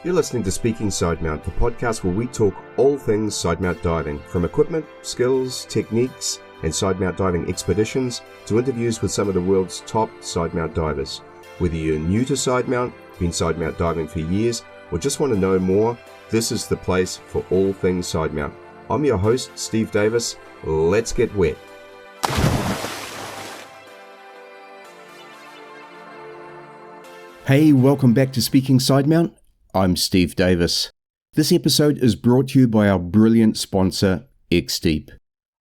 You're listening to Speaking Sidemount, the podcast where we talk all things sidemount diving, from equipment, skills, techniques, and sidemount diving expeditions to interviews with some of the world's top sidemount divers. Whether you're new to sidemount, been sidemount diving for years, or just want to know more, this is the place for all things sidemount. I'm your host, Steve Davis. Let's get wet. Hey, welcome back to Speaking Sidemount. I'm Steve Davis. This episode is brought to you by our brilliant sponsor, X-Deep.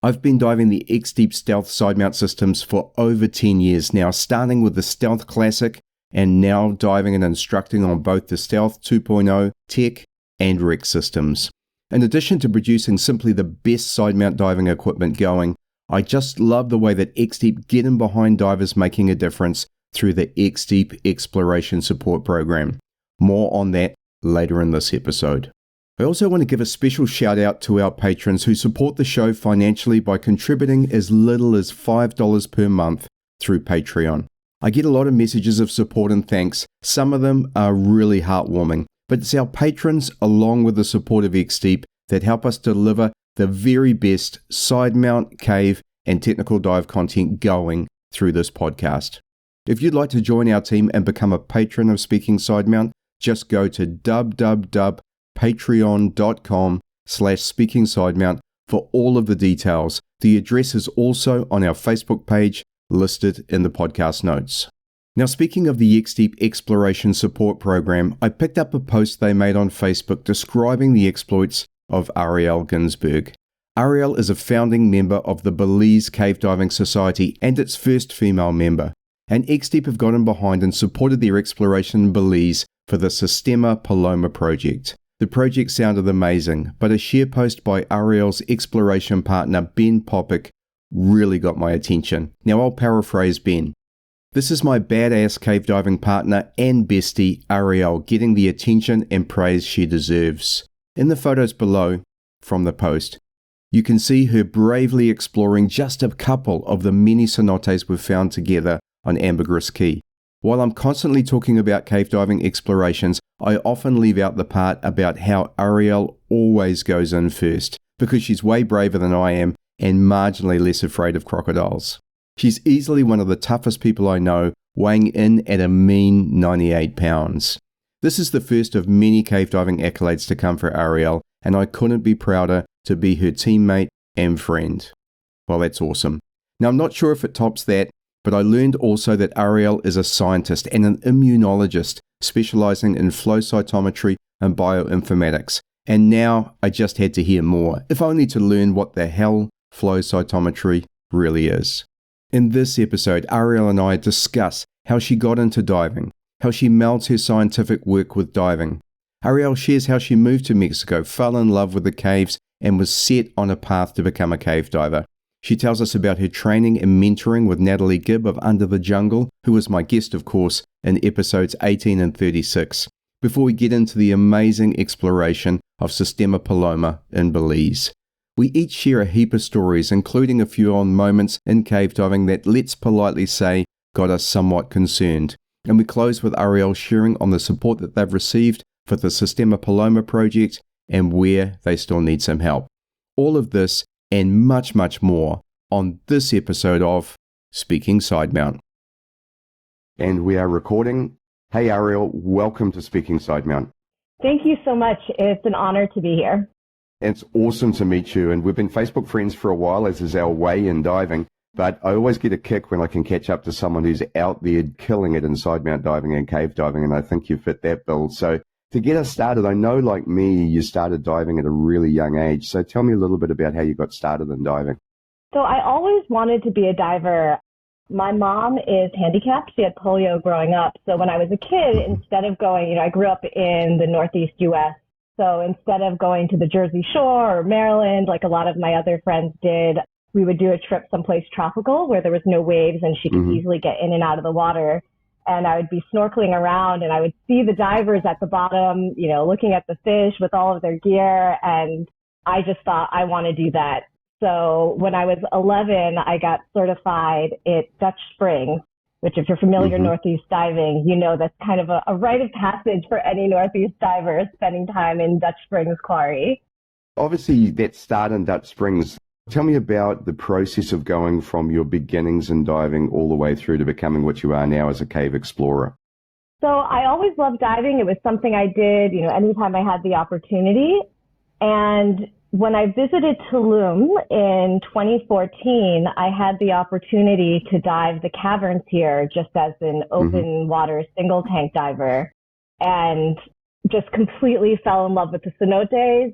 I've been diving the X-Deep Stealth sidemount systems for over 10 years now, starting with the Stealth Classic and now diving and instructing on both the Stealth 2.0 Tech and Rec systems. In addition to producing simply the best sidemount diving equipment going, I just love the way that X-Deep get in behind divers making a difference through the X-Deep Exploration Support Program. More on that later in this episode. I also want to give a special shout out to our patrons who support the show financially by contributing as little as $5 per month through Patreon. I get a lot of messages of support and thanks. Some of them are really heartwarming, but it's our patrons along with the support of X-Deep that help us deliver the very best sidemount, cave, and technical dive content going through this podcast. If you'd like to join our team and become a patron of Speaking Sidemount, just go to www.patreon.com/speakingsidemount for all of the details. The address is also on our Facebook page, listed in the podcast notes. Now, speaking of the X-Deep Exploration Support Program, I picked up a post they made on Facebook describing the exploits of Arielle Ginsberg. Arielle is a founding member of the Belize Cave Diving Society and its first female member. And X-Deep have gotten behind and supported their exploration in Belize for the Sistema Paloma project. The project sounded amazing, but a share post by Arielle's exploration partner Ben Popick really got my attention. Now I'll paraphrase Ben. This is my badass cave diving partner and bestie, Arielle, getting the attention and praise she deserves. In the photos below, from the post, you can see her bravely exploring just a couple of the many cenotes we've found together on Ambergris Caye. While I'm constantly talking about cave diving explorations, I often leave out the part about how Arielle always goes in first, because she's way braver than I am and marginally less afraid of crocodiles. She's easily one of the toughest people I know, weighing in at a mean 98 pounds. This is the first of many cave diving accolades to come for Arielle, and I couldn't be prouder to be her teammate and friend. Well, that's awesome. Now, I'm not sure if it tops that, but I learned also that Arielle is a scientist and an immunologist specializing in flow cytometry and bioinformatics. And now I just had to hear more, if only to learn what the hell flow cytometry really is. In this episode, Arielle and I discuss how she got into diving, how she melds her scientific work with diving. Arielle shares how she moved to Mexico, fell in love with the caves, and was set on a path to become a cave diver. She tells us about her training and mentoring with Natalie Gibb of Under the Jungle, who was my guest, of course, in episodes 18 and 36, before we get into the amazing exploration of Sistema Paloma in Belize. We each share a heap of stories, including a few on moments in cave diving that, let's politely say, got us somewhat concerned. And we close with Arielle sharing on the support that they've received for the Sistema Paloma project and where they still need some help. All of this and much, much more on this episode of Speaking Sidemount. And we are recording. Hey Arielle, welcome to Speaking Sidemount. Thank you so much. It's an honor to be here. It's awesome to meet you, and we've been Facebook friends for a while, as is our way in diving, but I always get a kick when I can catch up to someone who's out there killing it in sidemount diving and cave diving, and I think you fit that bill. So to get us started, I know, like me, you started diving at a really young age. So tell me a little bit about how you got started in diving. So I always wanted to be a diver. My mom is handicapped. She had polio growing up. So when I was a kid, instead of going, I grew up in the Northeast U.S. So instead of going to the Jersey Shore or Maryland, like a lot of my other friends did, we would do a trip someplace tropical where there was no waves and she could easily get in and out of the water. And I would be snorkeling around and I would see the divers at the bottom, looking at the fish with all of their gear. And I just thought, I want to do that. So when I was 11, I got certified at Dutch Springs which if you're familiar Mm-hmm. Northeast diving, you know that's kind of a rite of passage for any Northeast diver, spending time in Dutch Springs Quarry. Obviously, that start in Dutch Springs. Tell me about the process of going from your beginnings in diving all the way through to becoming what you are now as a cave explorer. So I always loved diving. It was something I did, anytime I had the opportunity. And when I visited Tulum in 2014, I had the opportunity to dive the caverns here just as an open water single tank diver, and just completely fell in love with the cenotes.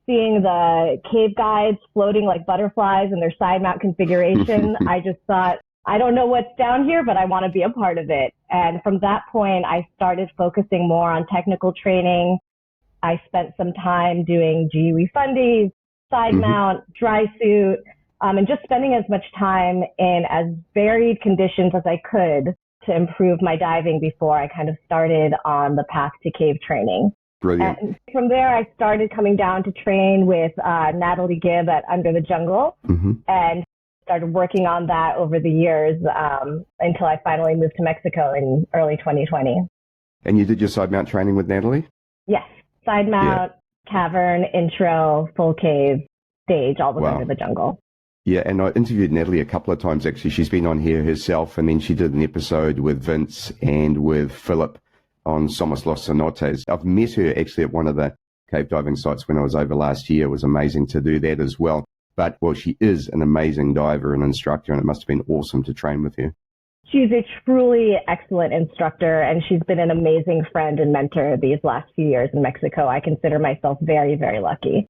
Seeing the cave guides floating like butterflies in their side mount configuration, I just thought, I don't know what's down here, but I want to be a part of it. And from that point, I started focusing more on technical training. I spent some time doing GUE fundies, side mount, dry suit, and just spending as much time in as varied conditions as I could to improve my diving before I kind of started on the path to cave training. Brilliant. And from there, I started coming down to train with Natalie Gibb at Under the Jungle, and started working on that over the years until I finally moved to Mexico in early 2020. And you did your side mount training with Natalie? Yes. Side mount, cavern, intro, full cave, stage, all the way Under the Jungle. Yeah, and I interviewed Natalie a couple of times, actually. She's been on here herself, and then she did an episode with Vince and with Philip on Somos Los Cenotes. I've met her actually at one of the cave diving sites when I was over last year. It was amazing to do that as well. But, well, she is an amazing diver and instructor, and it must have been awesome to train with her. She's a truly excellent instructor, and she's been an amazing friend and mentor these last few years in Mexico. I consider myself very, very lucky.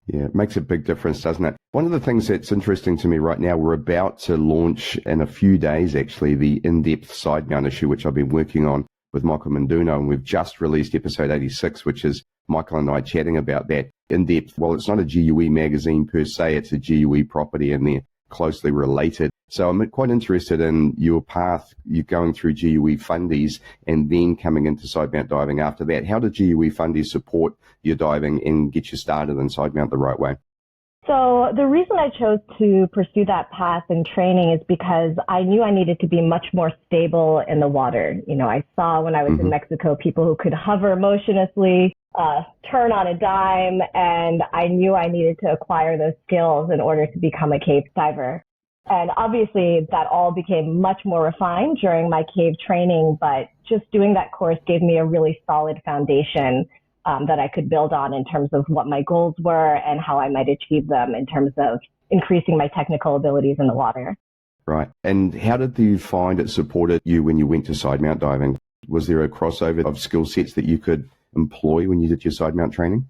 Yeah, it makes a big difference, doesn't it? One of the things that's interesting to me right now, we're about to launch in a few days, actually, the in-depth side mount issue, which I've been working on with Michael Menduno, and we've just released episode 86, which is Michael and I chatting about that in depth. Well, it's not a GUE magazine per se, it's a GUE property, and they're closely related. So I'm quite interested in your path. You're going through GUE fundies and then coming into side mount diving after that. How did GUE fundies support your diving and get you started in side mount the right way? So the reason I chose to pursue that path in training is because I knew I needed to be much more stable in the water. I saw when I was in Mexico people who could hover motionlessly, turn on a dime, and I knew I needed to acquire those skills in order to become a cave diver. And obviously that all became much more refined during my cave training, but just doing that course gave me a really solid foundation that I could build on in terms of what my goals were and how I might achieve them in terms of increasing my technical abilities in the water. Right. And how did you find it supported you when you went to side mount diving? Was there a crossover of skill sets that you could employ when you did your side mount training?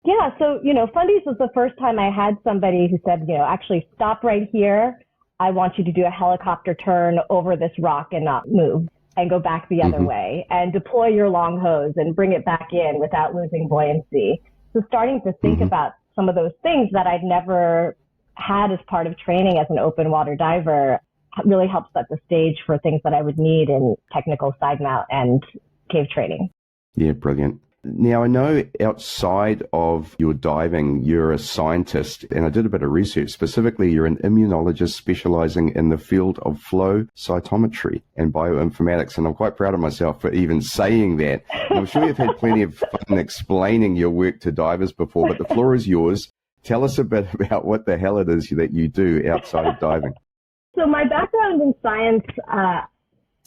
Yeah. So, fundies was the first time I had somebody who said, actually stop right here. I want you to do a helicopter turn over this rock and not move, and go back the other way, and deploy your long hose and bring it back in without losing buoyancy. So starting to think about some of those things that I'd never had as part of training as an open water diver really helped set the stage for things that I would need in technical side mount and cave training. Yeah, brilliant. Now, I know outside of your diving, you're a scientist, and I did a bit of research. Specifically, you're an immunologist specializing in the field of flow cytometry and bioinformatics, and I'm quite proud of myself for even saying that. And I'm sure you've had plenty of fun explaining your work to divers before, but the floor is yours. Tell us a bit about what the hell it is that you do outside of diving. So my background in science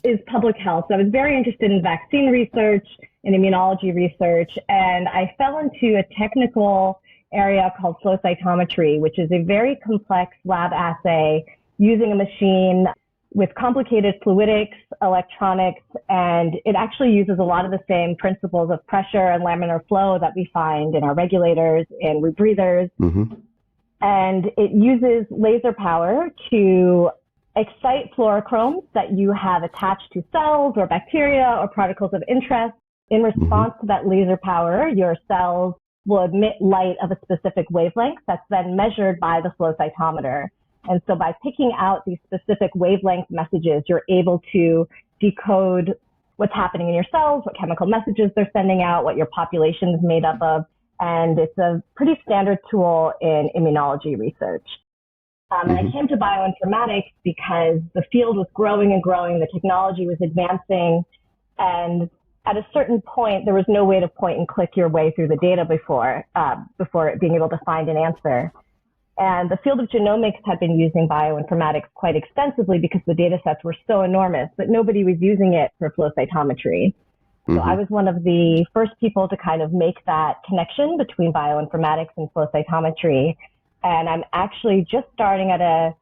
is public health. So I was very interested in vaccine research and immunology research, and I fell into a technical area called flow cytometry, which is a very complex lab assay using a machine with complicated fluidics, electronics, and it actually uses a lot of the same principles of pressure and laminar flow that we find in our regulators and rebreathers. And it uses laser power to excite fluorochromes that you have attached to cells or bacteria or particles of interest. In response to that laser power, your cells will emit light of a specific wavelength that's then measured by the flow cytometer. And so by picking out these specific wavelength messages, you're able to decode what's happening in your cells, what chemical messages they're sending out, what your population is made up of. And it's a pretty standard tool in immunology research. And I came to bioinformatics because the field was growing and growing, the technology was advancing, and at a certain point, there was no way to point and click your way through the data before being able to find an answer. And the field of genomics had been using bioinformatics quite extensively because the data sets were so enormous, but nobody was using it for flow cytometry. So I was one of the first people to kind of make that connection between bioinformatics and flow cytometry. And I'm actually just starting at a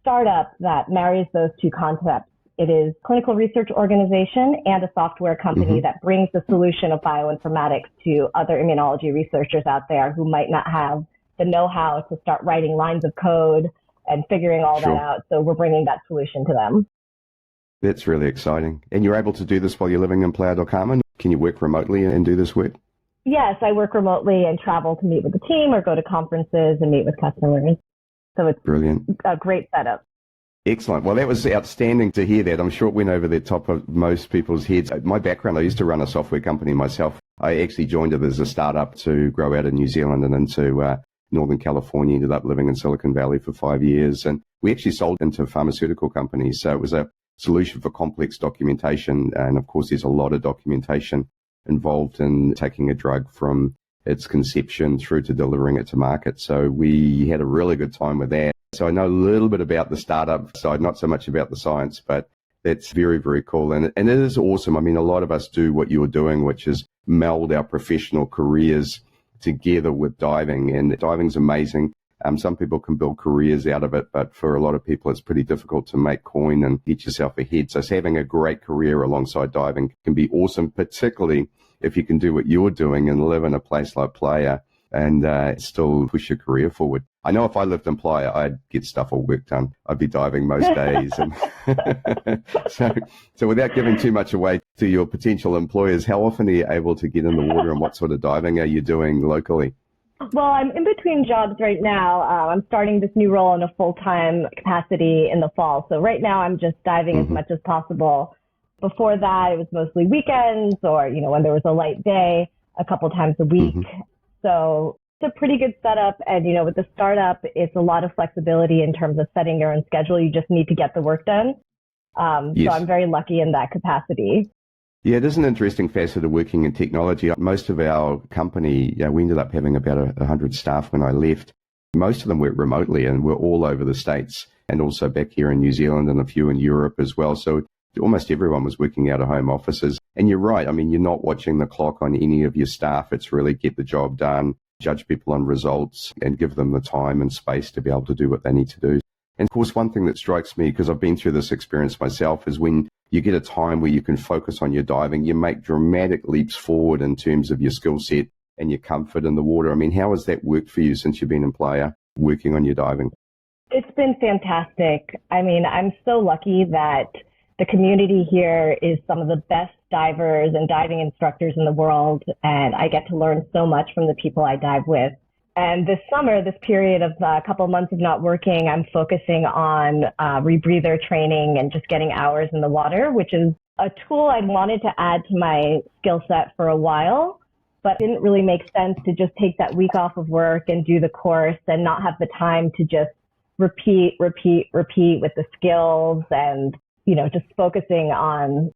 startup that marries those two concepts. It is a clinical research organization and a software company that brings the solution of bioinformatics to other immunology researchers out there who might not have the know-how to start writing lines of code and figuring all that out. So we're bringing that solution to them. That's really exciting. And you're able to do this while you're living in Playa del Carmen? Can you work remotely and do this work? Yes, I work remotely and travel to meet with the team or go to conferences and meet with customers. So it's brilliant. A great setup. Excellent. Well, that was outstanding to hear that. I'm sure it went over the top of most people's heads. My background, I used to run a software company myself. I actually joined it as a startup to grow out of New Zealand and into Northern California, ended up living in Silicon Valley for 5 years. And we actually sold into pharmaceutical companies. So it was a solution for complex documentation. And of course, there's a lot of documentation involved in taking a drug from its conception through to delivering it to market. So we had a really good time with that. So I know a little bit about the startup side, not so much about the science, but that's very, very cool. And it is awesome. I mean, a lot of us do what you're doing, which is meld our professional careers together with diving. And diving's amazing. Some people can build careers out of it, but for a lot of people, it's pretty difficult to make coin and get yourself ahead. So having a great career alongside diving can be awesome, particularly if you can do what you're doing and live in a place like Playa and still push your career forward. I know if I lived in Playa, I'd get stuff all work done. I'd be diving most days. And so without giving too much away to your potential employers, how often are you able to get in the water and what sort of diving are you doing locally? Well, I'm in between jobs right now. I'm starting this new role in a full-time capacity in the fall. So right now I'm just diving as much as possible. Before that, it was mostly weekends or, when there was a light day, a couple times a week. So it's a pretty good setup. And, with the startup, it's a lot of flexibility in terms of setting your own schedule. You just need to get the work done. So I'm very lucky in that capacity. Yeah, it is an interesting facet of working in technology. Most of our company, we ended up having about 100 staff when I left. Most of them work remotely and we're all over the States and also back here in New Zealand and a few in Europe as well. So almost everyone was working out of home offices. And you're right. I mean, you're not watching the clock on any of your staff. It's really get the job done, judge people on results and give them the time and space to be able to do what they need to do. And of course, one thing that strikes me, because I've been through this experience myself, is when you get a time where you can focus on your diving, you make dramatic leaps forward in terms of your skill set and your comfort in the water. I mean, how has that worked for you since you've been in Playa working on your diving? It's been fantastic. I mean, I'm so lucky that the community here is some of the best divers and diving instructors in the world, and I get to learn so much from the people I dive with. And this summer, this period of a couple of months of not working, I'm focusing on rebreather training and just getting hours in the water, which is a tool I'd wanted to add to my skill set for a while, but it didn't really make sense to just take that week off of work and do the course and not have the time to just repeat with the skills and, just focusing on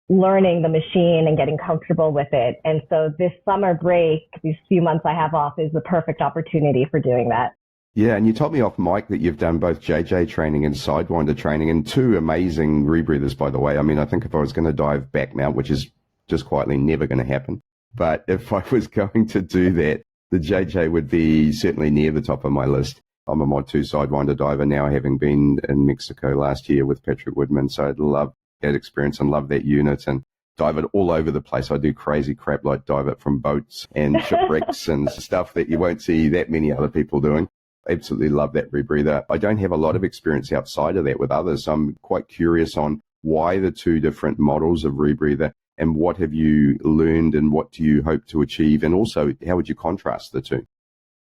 learning the machine and getting comfortable with it. And so this summer break, these few months I have off, is the perfect opportunity for doing that. Yeah, and you told me off mic that you've done both JJ training and Sidewinder training, and two amazing rebreathers, by the way. I mean, I think if I was going to dive back mount, which is just quietly never going to happen, but if I was going to do that, the JJ would be certainly near the top of my list. I'm a Mod 2 Sidewinder diver now, having been in Mexico last year with Patrick Woodman, so I'd love that experience and love that unit and dive it all over the place. I do crazy crap like dive it from boats and shipwrecks and stuff that you won't see that many other people doing. Absolutely love that rebreather. I don't have a lot of experience outside of that with others, so I'm quite curious on why the two different models of rebreather and what have you learned and what do you hope to achieve, and also how would you contrast the two?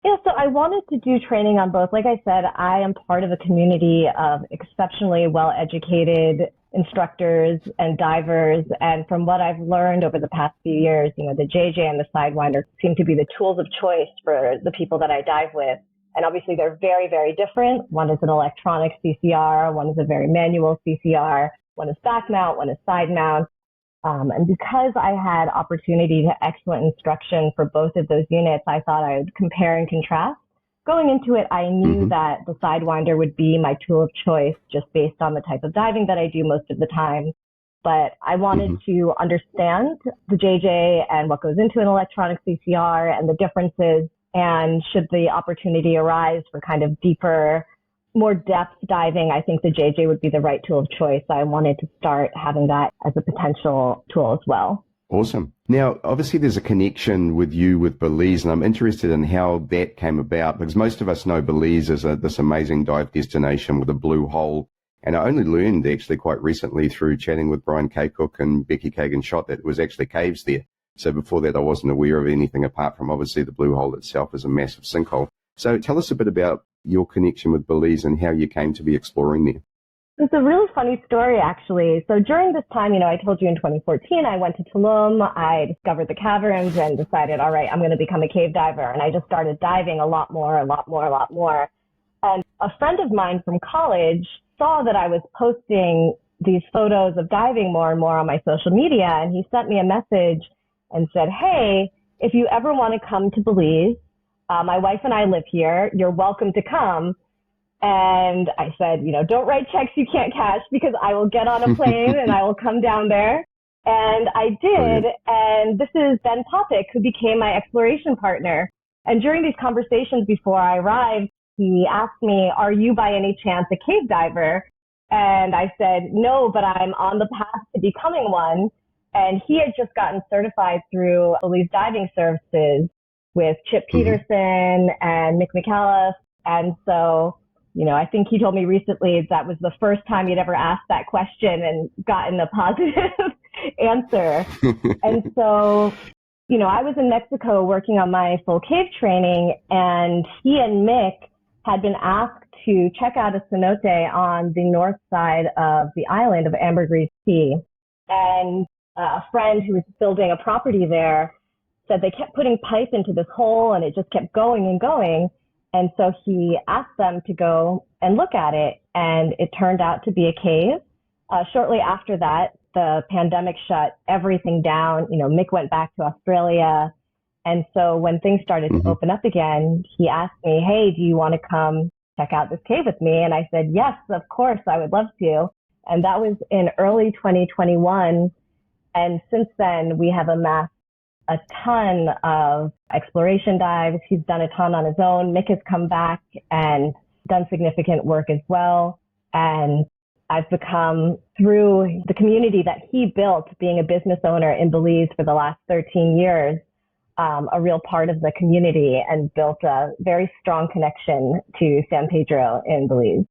Yeah, so I wanted to do training on both. Like I said, I am part of a community of exceptionally well-educated instructors and divers. And from what I've learned over the past few years, the JJ and the Sidewinder seem to be the tools of choice for the people that I dive with. And obviously they're very, very different. One is an electronic CCR, one is a very manual CCR, one is back mount, one is side mount. And because I had opportunity to excellent instruction for both of those units, I thought I would compare and contrast. Going into it, I knew that the Sidewinder would be my tool of choice just based on the type of diving that I do most of the time. But I wanted to understand the JJ and what goes into an electronic CCR and the differences. And should the opportunity arise for kind of deeper, more depth diving, I think the JJ would be the right tool of choice. I wanted to start having that as a potential tool as well. Awesome. Now, obviously, there's a connection with you with Belize, and I'm interested in how that came about, because most of us know Belize as this amazing dive destination with a blue hole. And I only learned actually quite recently through chatting with Brian Kaycook and Becky Kagan-Schott that it was actually caves there. So before that, I wasn't aware of anything apart from obviously the blue hole itself as a massive sinkhole. So tell us a bit about your connection with Belize and how you came to be exploring there. It's a really funny story, actually. So during this time, I told you in 2014, I went to Tulum, I discovered the caverns and decided, all right, I'm going to become a cave diver. And I just started diving a lot more. And a friend of mine from college saw that I was posting these photos of diving more and more on my social media. And he sent me a message and said, hey, if you ever want to come to Belize, my wife and I live here, you're welcome to come. And I said, don't write checks you can't cash because I will get on a plane and I will come down there. And I did. Brilliant. And this is Ben Popick, who became my exploration partner. And during these conversations before I arrived, he asked me, are you by any chance a cave diver? And I said, no, but I'm on the path to becoming one. And he had just gotten certified through Belize Diving Services with Chip Peterson and Mick McAuliffe. And so, I think he told me recently that was the first time he'd ever asked that question and gotten a positive answer. And so, I was in Mexico working on my full cave training, and he and Mick had been asked to check out a cenote on the north side of the island of Ambergris Caye. And a friend who was building a property there said they kept putting pipe into this hole and it just kept going and going. And so he asked them to go and look at it, and it turned out to be a cave. Shortly after that, the pandemic shut everything down. Mick went back to Australia. And so when things started to open up again, he asked me, hey, do you want to come check out this cave with me? And I said, yes, of course, I would love to. And that was in early 2021. And since then, we have amassed a ton of exploration dives. He's done a ton on his own. Mick has come back and done significant work as well. And I've become, through the community that he built, being a business owner in Belize for the last 13 years, a real part of the community and built a very strong connection to San Pedro in Belize.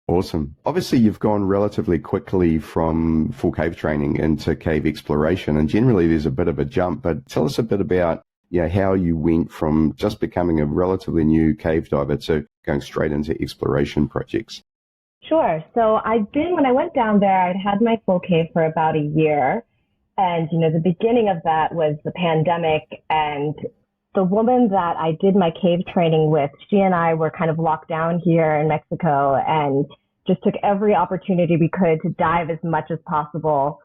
Awesome. Obviously, you've gone relatively quickly from full cave training into cave exploration, and generally there's a bit of a jump, but tell us a bit about how you went from just becoming a relatively new cave diver to going straight into exploration projects. Sure. So when I went down there, I'd had my full cave for about a year. And, the beginning of that was the pandemic, and the woman that I did my cave training with, she and I were kind of locked down here in Mexico and just took every opportunity we could to dive as much as possible.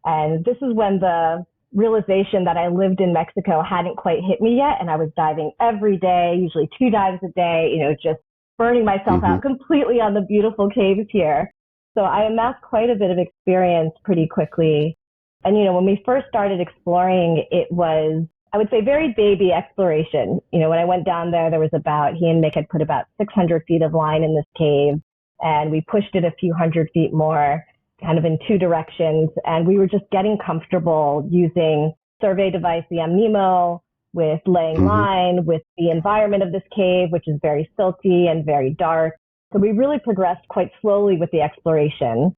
And this is when the realization that I lived in Mexico hadn't quite hit me yet. And I was diving every day, usually 2 dives a day, just burning myself out completely on the beautiful caves here. So I amassed quite a bit of experience pretty quickly. And, when we first started exploring, it was, I would say, very baby exploration. When I went down there, he and Mick had put about 600 feet of line in this cave, and we pushed it a few hundred feet more, kind of in 2 directions. And we were just getting comfortable using survey device, the MNEMO, with laying line, with the environment of this cave, which is very silty and very dark. So we really progressed quite slowly with the exploration,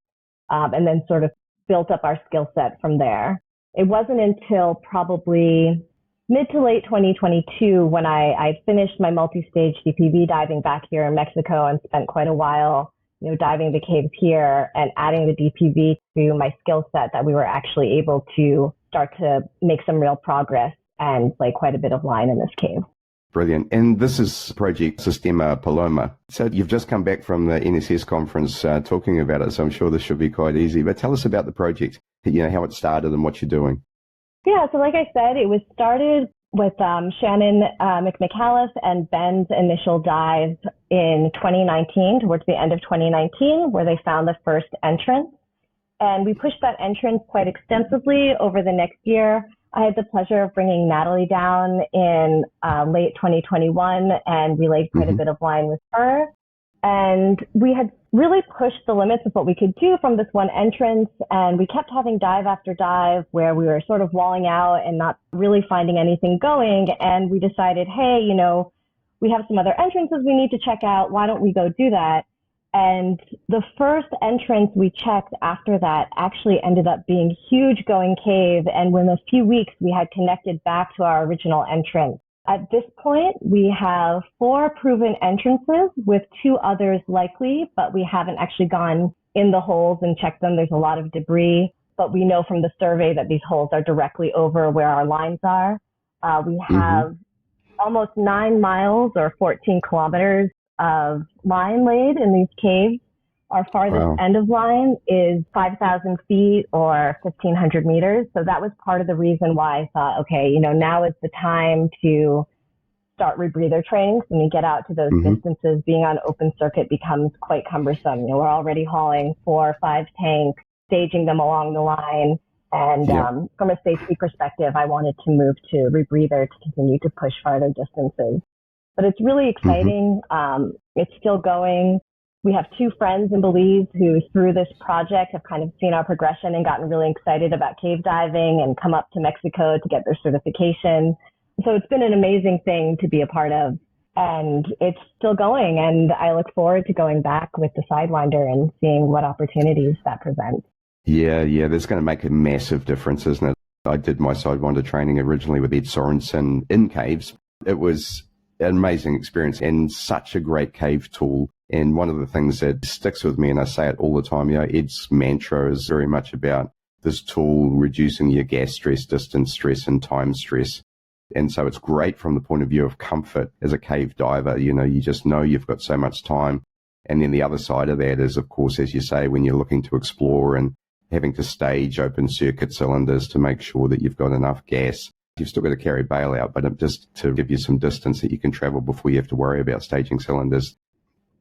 and then sort of built up our skill set from there. It wasn't until probably mid to late 2022 when I finished my multi-stage DPV diving back here in Mexico and spent quite a while, diving the caves here and adding the DPV to my skill set that we were actually able to start to make some real progress and lay quite a bit of line in this cave. Brilliant. And this is Project Sistema Paloma. So you've just come back from the NSS conference talking about it, so I'm sure this should be quite easy. But tell us about the project, how it started and what you're doing. Yeah, so like I said, it was started with Shannon McMicallef and Ben's initial dive in 2019, towards the end of 2019, where they found the first entrance. And we pushed that entrance quite extensively over the next year. I had the pleasure of bringing Natalie down in late 2021 and relayed quite a bit of line with her. And we had really pushed the limits of what we could do from this one entrance. And we kept having dive after dive where we were sort of walling out and not really finding anything going. And we decided, hey, we have some other entrances we need to check out. Why don't we go do that? And the first entrance we checked after that actually ended up being Huge Going Cave. And within a few weeks, we had connected back to our original entrance. At this point, we have 4 proven entrances with 2 others likely, but we haven't actually gone in the holes and checked them. There's a lot of debris, but we know from the survey that these holes are directly over where our lines are. We have almost 9 miles or 14 kilometers of line laid in these caves. Our farthest end of line is 5,000 feet or 1,500 meters. So that was part of the reason why I thought, okay, now is the time to start rebreather training. So when you get out to those distances, being on open circuit becomes quite cumbersome. We're already hauling 4 or 5 tanks, staging them along the line. And from a safety perspective, I wanted to move to rebreather to continue to push farther distances. But it's really exciting. It's still going. We have 2 friends in Belize who, through this project, have kind of seen our progression and gotten really excited about cave diving and come up to Mexico to get their certification. So it's been an amazing thing to be a part of. And it's still going. And I look forward to going back with the Sidewinder and seeing what opportunities that presents. Yeah, that's going to make a massive difference, isn't it? I did my Sidewinder training originally with Ed Sorensen in caves. It was an amazing experience and such a great cave tool. And one of the things that sticks with me, and I say it all the time, Ed's mantra is very much about this tool reducing your gas stress, distance stress, and time stress. And so it's great from the point of view of comfort as a cave diver. You just know you've got so much time. And then the other side of that is, of course, as you say, when you're looking to explore and having to stage open circuit cylinders to make sure that you've got enough gas. You've still got to carry bailout, but just to give you some distance that you can travel before you have to worry about staging cylinders.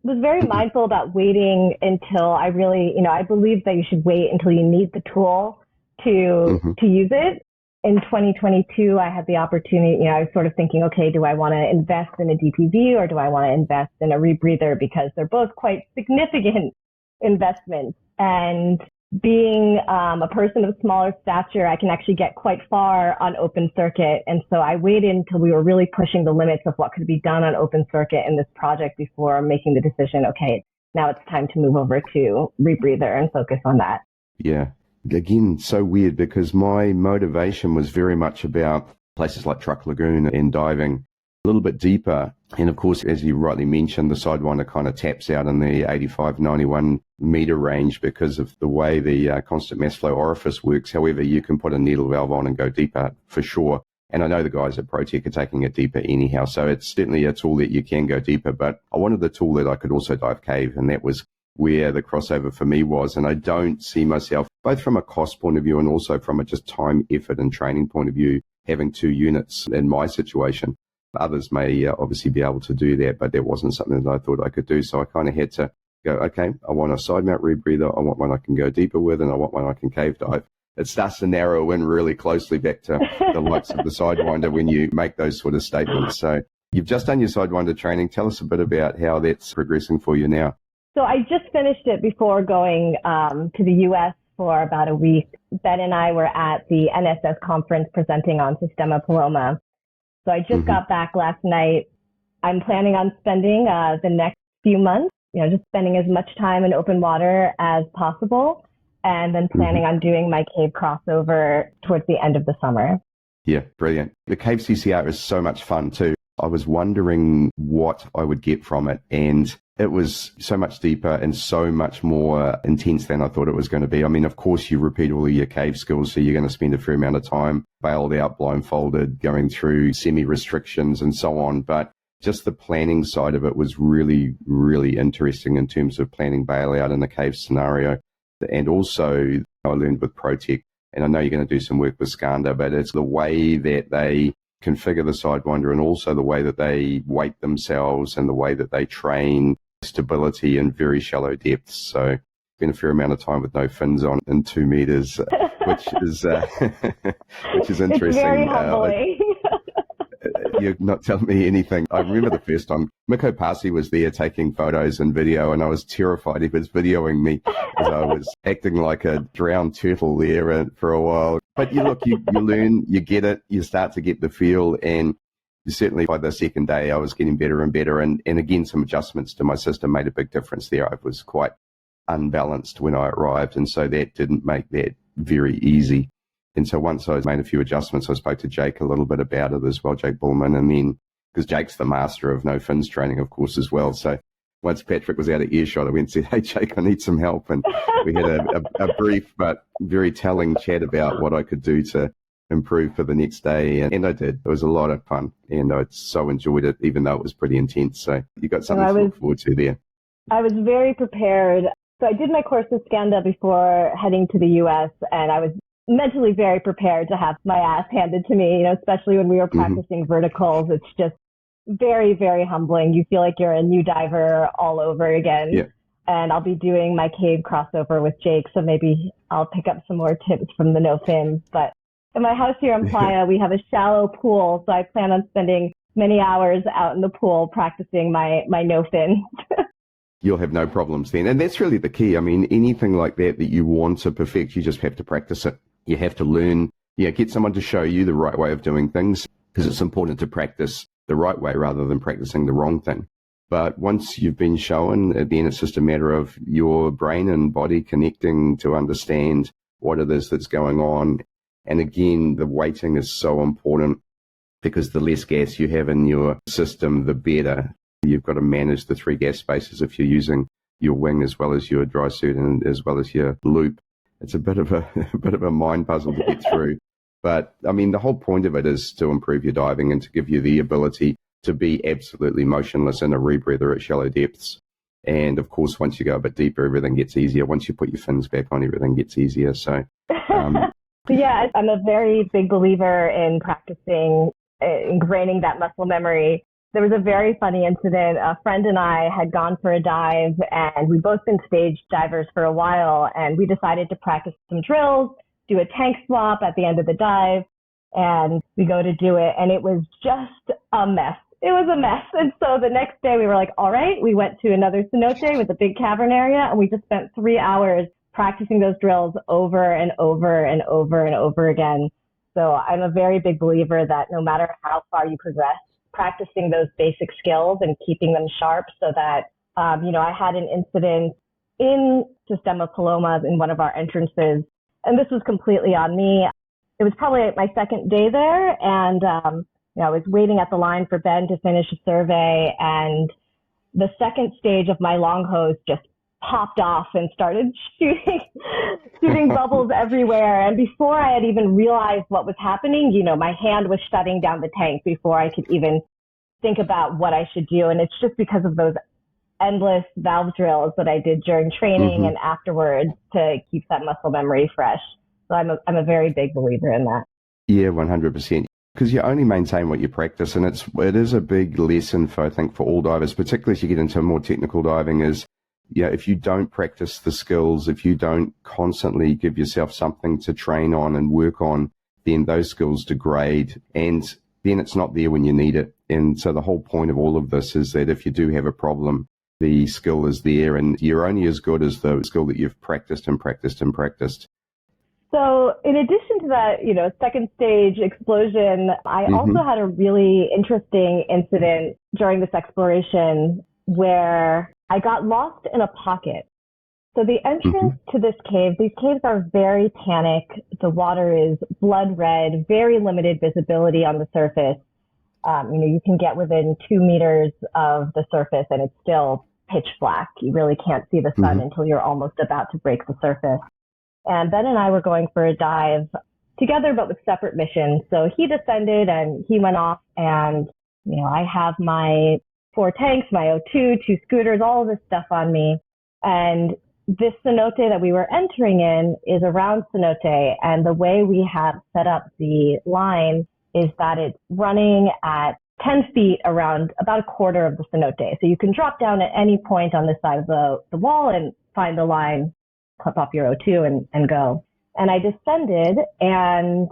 Was very mindful about waiting until I really, I believe that you should wait until you need the tool to use it. In 2022, I had the opportunity, I was sort of thinking, okay, do I want to invest in a DPV or do I want to invest in a rebreather? Because they're both quite significant investments. And being a person of smaller stature, I can actually get quite far on open circuit. And so I waited until we were really pushing the limits of what could be done on open circuit in this project before making the decision, okay, now it's time to move over to rebreather and focus on that. Yeah. Again, so weird because my motivation was very much about places like Truck Lagoon and diving a little bit deeper. And of course, as you rightly mentioned, the Sidewinder kind of taps out in the 85, 91 meter range because of the way the constant mass flow orifice works. However, you can put a needle valve on and go deeper for sure. And I know the guys at ProTech are taking it deeper anyhow. So it's certainly a tool that you can go deeper, but I wanted the tool that I could also dive cave. And that was where the crossover for me was. And I don't see myself, both from a cost point of view and also from a just time, effort and training point of view, having 2 units in my situation. Others may obviously be able to do that, but that wasn't something that I thought I could do. So I kind of had to go, okay, I want a side mount rebreather. I want one I can go deeper with, and I want one I can cave dive. It starts to narrow in really closely back to the likes of the Sidewinder when you make those sort of statements. So you've just done your Sidewinder training. Tell us a bit about how that's progressing for you now. So I just finished it before going to the U.S. for about a week. Ben and I were at the NSS conference presenting on Sistema Paloma. So I just got back last night. I'm planning on spending the next few months, just spending as much time in open water as possible, and then planning on doing my cave crossover towards the end of the summer. Yeah, brilliant. The cave CCR is so much fun too. I was wondering what I would get from it. And it was so much deeper and so much more intense than I thought it was going to be. I mean, of course, you repeat all of your cave skills, so you're going to spend a fair amount of time bailed out, blindfolded, going through semi-restrictions and so on. But just the planning side of it was really, really interesting in terms of planning bailout in the cave scenario. And also, I learned with ProTech, and I know you're going to do some work with Skanda, but it's the way that they configure the Sidewinder and also the way that they weight themselves and the way that they train stability in very shallow depths. So spent a fair amount of time with no fins on in 2 meters, which is which is interesting. It's very humbling. You're not telling me anything. I remember the first time Mikko Pasi was there taking photos and video, and I was terrified. He was videoing me as I was acting like a drowned turtle there for a while. But you learn, you get it, you start to get the feel, and certainly by the second day I was getting better and better. And again, some adjustments to my system made a big difference there. I was quite unbalanced when I arrived, and so that didn't make that very easy. And so once I made a few adjustments, I spoke to Jake a little bit about it as well, Jake Bullman, and then, because Jake's the master of no fins training, of course, as well. So once Patrick was out of earshot, I went and said, hey, Jake, I need some help. And we had a brief but very telling chat about what I could do to improve for the next day. And I did. It was a lot of fun, and I so enjoyed it, even though it was pretty intense. So you got something to look forward to there. I was very prepared. So I did my course with Skanda before heading to the U.S., and I was mentally very prepared to have my ass handed to me, especially when we were practicing verticals. It's just very, very humbling. You feel like you're a new diver all over again. Yeah. And I'll be doing my cave crossover with Jake, so maybe I'll pick up some more tips from the no fins. But in my house here in Playa, we have a shallow pool, so I plan on spending many hours out in the pool practicing my no fins. You'll have no problems then. And that's really the key. I mean, anything like that you want to perfect, you just have to practice it. You have to learn, get someone to show you the right way of doing things, because it's important to practice the right way rather than practicing the wrong thing. But once you've been shown, then it's just a matter of your brain and body connecting to understand what it is that's going on. And again, the weighting is so important, because the less gas you have in your system, the better. You've got to manage the 3 gas spaces if you're using your wing as well as your dry suit and as well as your loop. It's a bit of a mind puzzle to get through. But I mean, the whole point of it is to improve your diving and to give you the ability to be absolutely motionless in a rebreather at shallow depths. And of course, once you go a bit deeper, everything gets easier. Once you put your fins back on, everything gets easier. So, yeah, I'm a very big believer in practicing, ingraining that muscle memory. There was a very funny incident. A friend and I had gone for a dive, and we'd both been stage divers for a while, and we decided to practice some drills, do a tank swap at the end of the dive, and we go to do it, and it was just a mess. It was a mess. And so the next day we were like, all right, we went to another cenote with a big cavern area, and we just spent 3 hours practicing those drills over and over and over and over again. So I'm a very big believer that no matter how far you progress, practicing those basic skills and keeping them sharp, so that, I had an incident in Sistema Palomas in one of our entrances, and this was completely on me. It was probably my second day there, and I was waiting at the line for Ben to finish a survey, and the second stage of my long hose just popped off and started shooting bubbles everywhere. And before I had even realized what was happening, my hand was shutting down the tank before I could even think about what I should do. And it's just because of those endless valve drills that I did during training and afterwards to keep that muscle memory fresh. So I'm a very big believer in that. Yeah, 100%. Because you only maintain what you practice. And it is a big lesson I think, for all divers, particularly as you get into more technical diving, is if you don't practice the skills, if you don't constantly give yourself something to train on and work on, then those skills degrade, and then it's not there when you need it. And so the whole point of all of this is that if you do have a problem, the skill is there, and you're only as good as the skill that you've practiced and practiced and practiced. So in addition to that, second stage explosion, I also had a really interesting incident during this exploration where I got lost in a pocket. So the entrance to this cave, these caves are very tannic. The water is blood red, very limited visibility on the surface. You can get within 2 meters of the surface and it's still pitch black. You really can't see the sun until you're almost about to break the surface. And Ben and I were going for a dive together, but with separate missions. So he descended and he went off, and, I have my 4 tanks, my O2, 2 scooters, all of this stuff on me. And this cenote that we were entering in is a round cenote. And the way we have set up the line is that it's running at 10 feet around about a quarter of the cenote. So you can drop down at any point on this side of the wall and find the line, clip off your O2 and go. And I descended and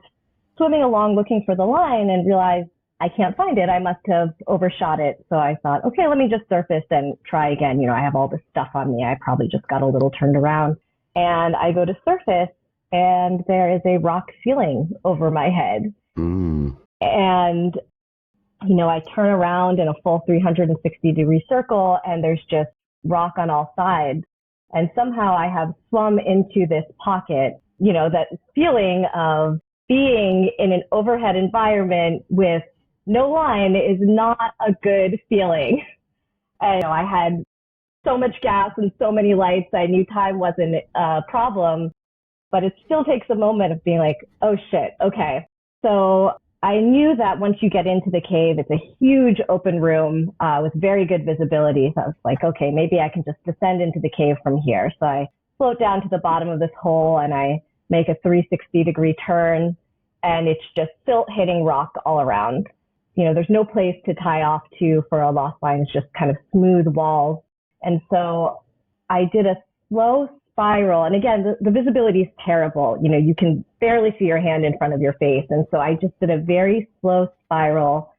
swimming along looking for the line and realized I can't find it. I must have overshot it. So I thought, okay, let me just surface and try again. I have all this stuff on me. I probably just got a little turned around. And I go to surface and there is a rock ceiling over my head. And, I turn around in a full 360-degree circle and there's just rock on all sides. And somehow I have swum into this pocket, that feeling of being in an overhead environment with no line is not a good feeling. And I had so much gas and so many lights. I knew time wasn't a problem, but it still takes a moment of being like, oh shit, okay. So I knew that once you get into the cave, it's a huge open room with very good visibility. So I was like, okay, maybe I can just descend into the cave from here. So I float down to the bottom of this hole and I make a 360-degree turn, and it's just silt hitting rock all around. There's no place to tie off to for a lost line. It's just kind of smooth walls. And so I did a slow spiral. And again, the visibility is terrible. You can barely see your hand in front of your face. And so I just did a very slow spiral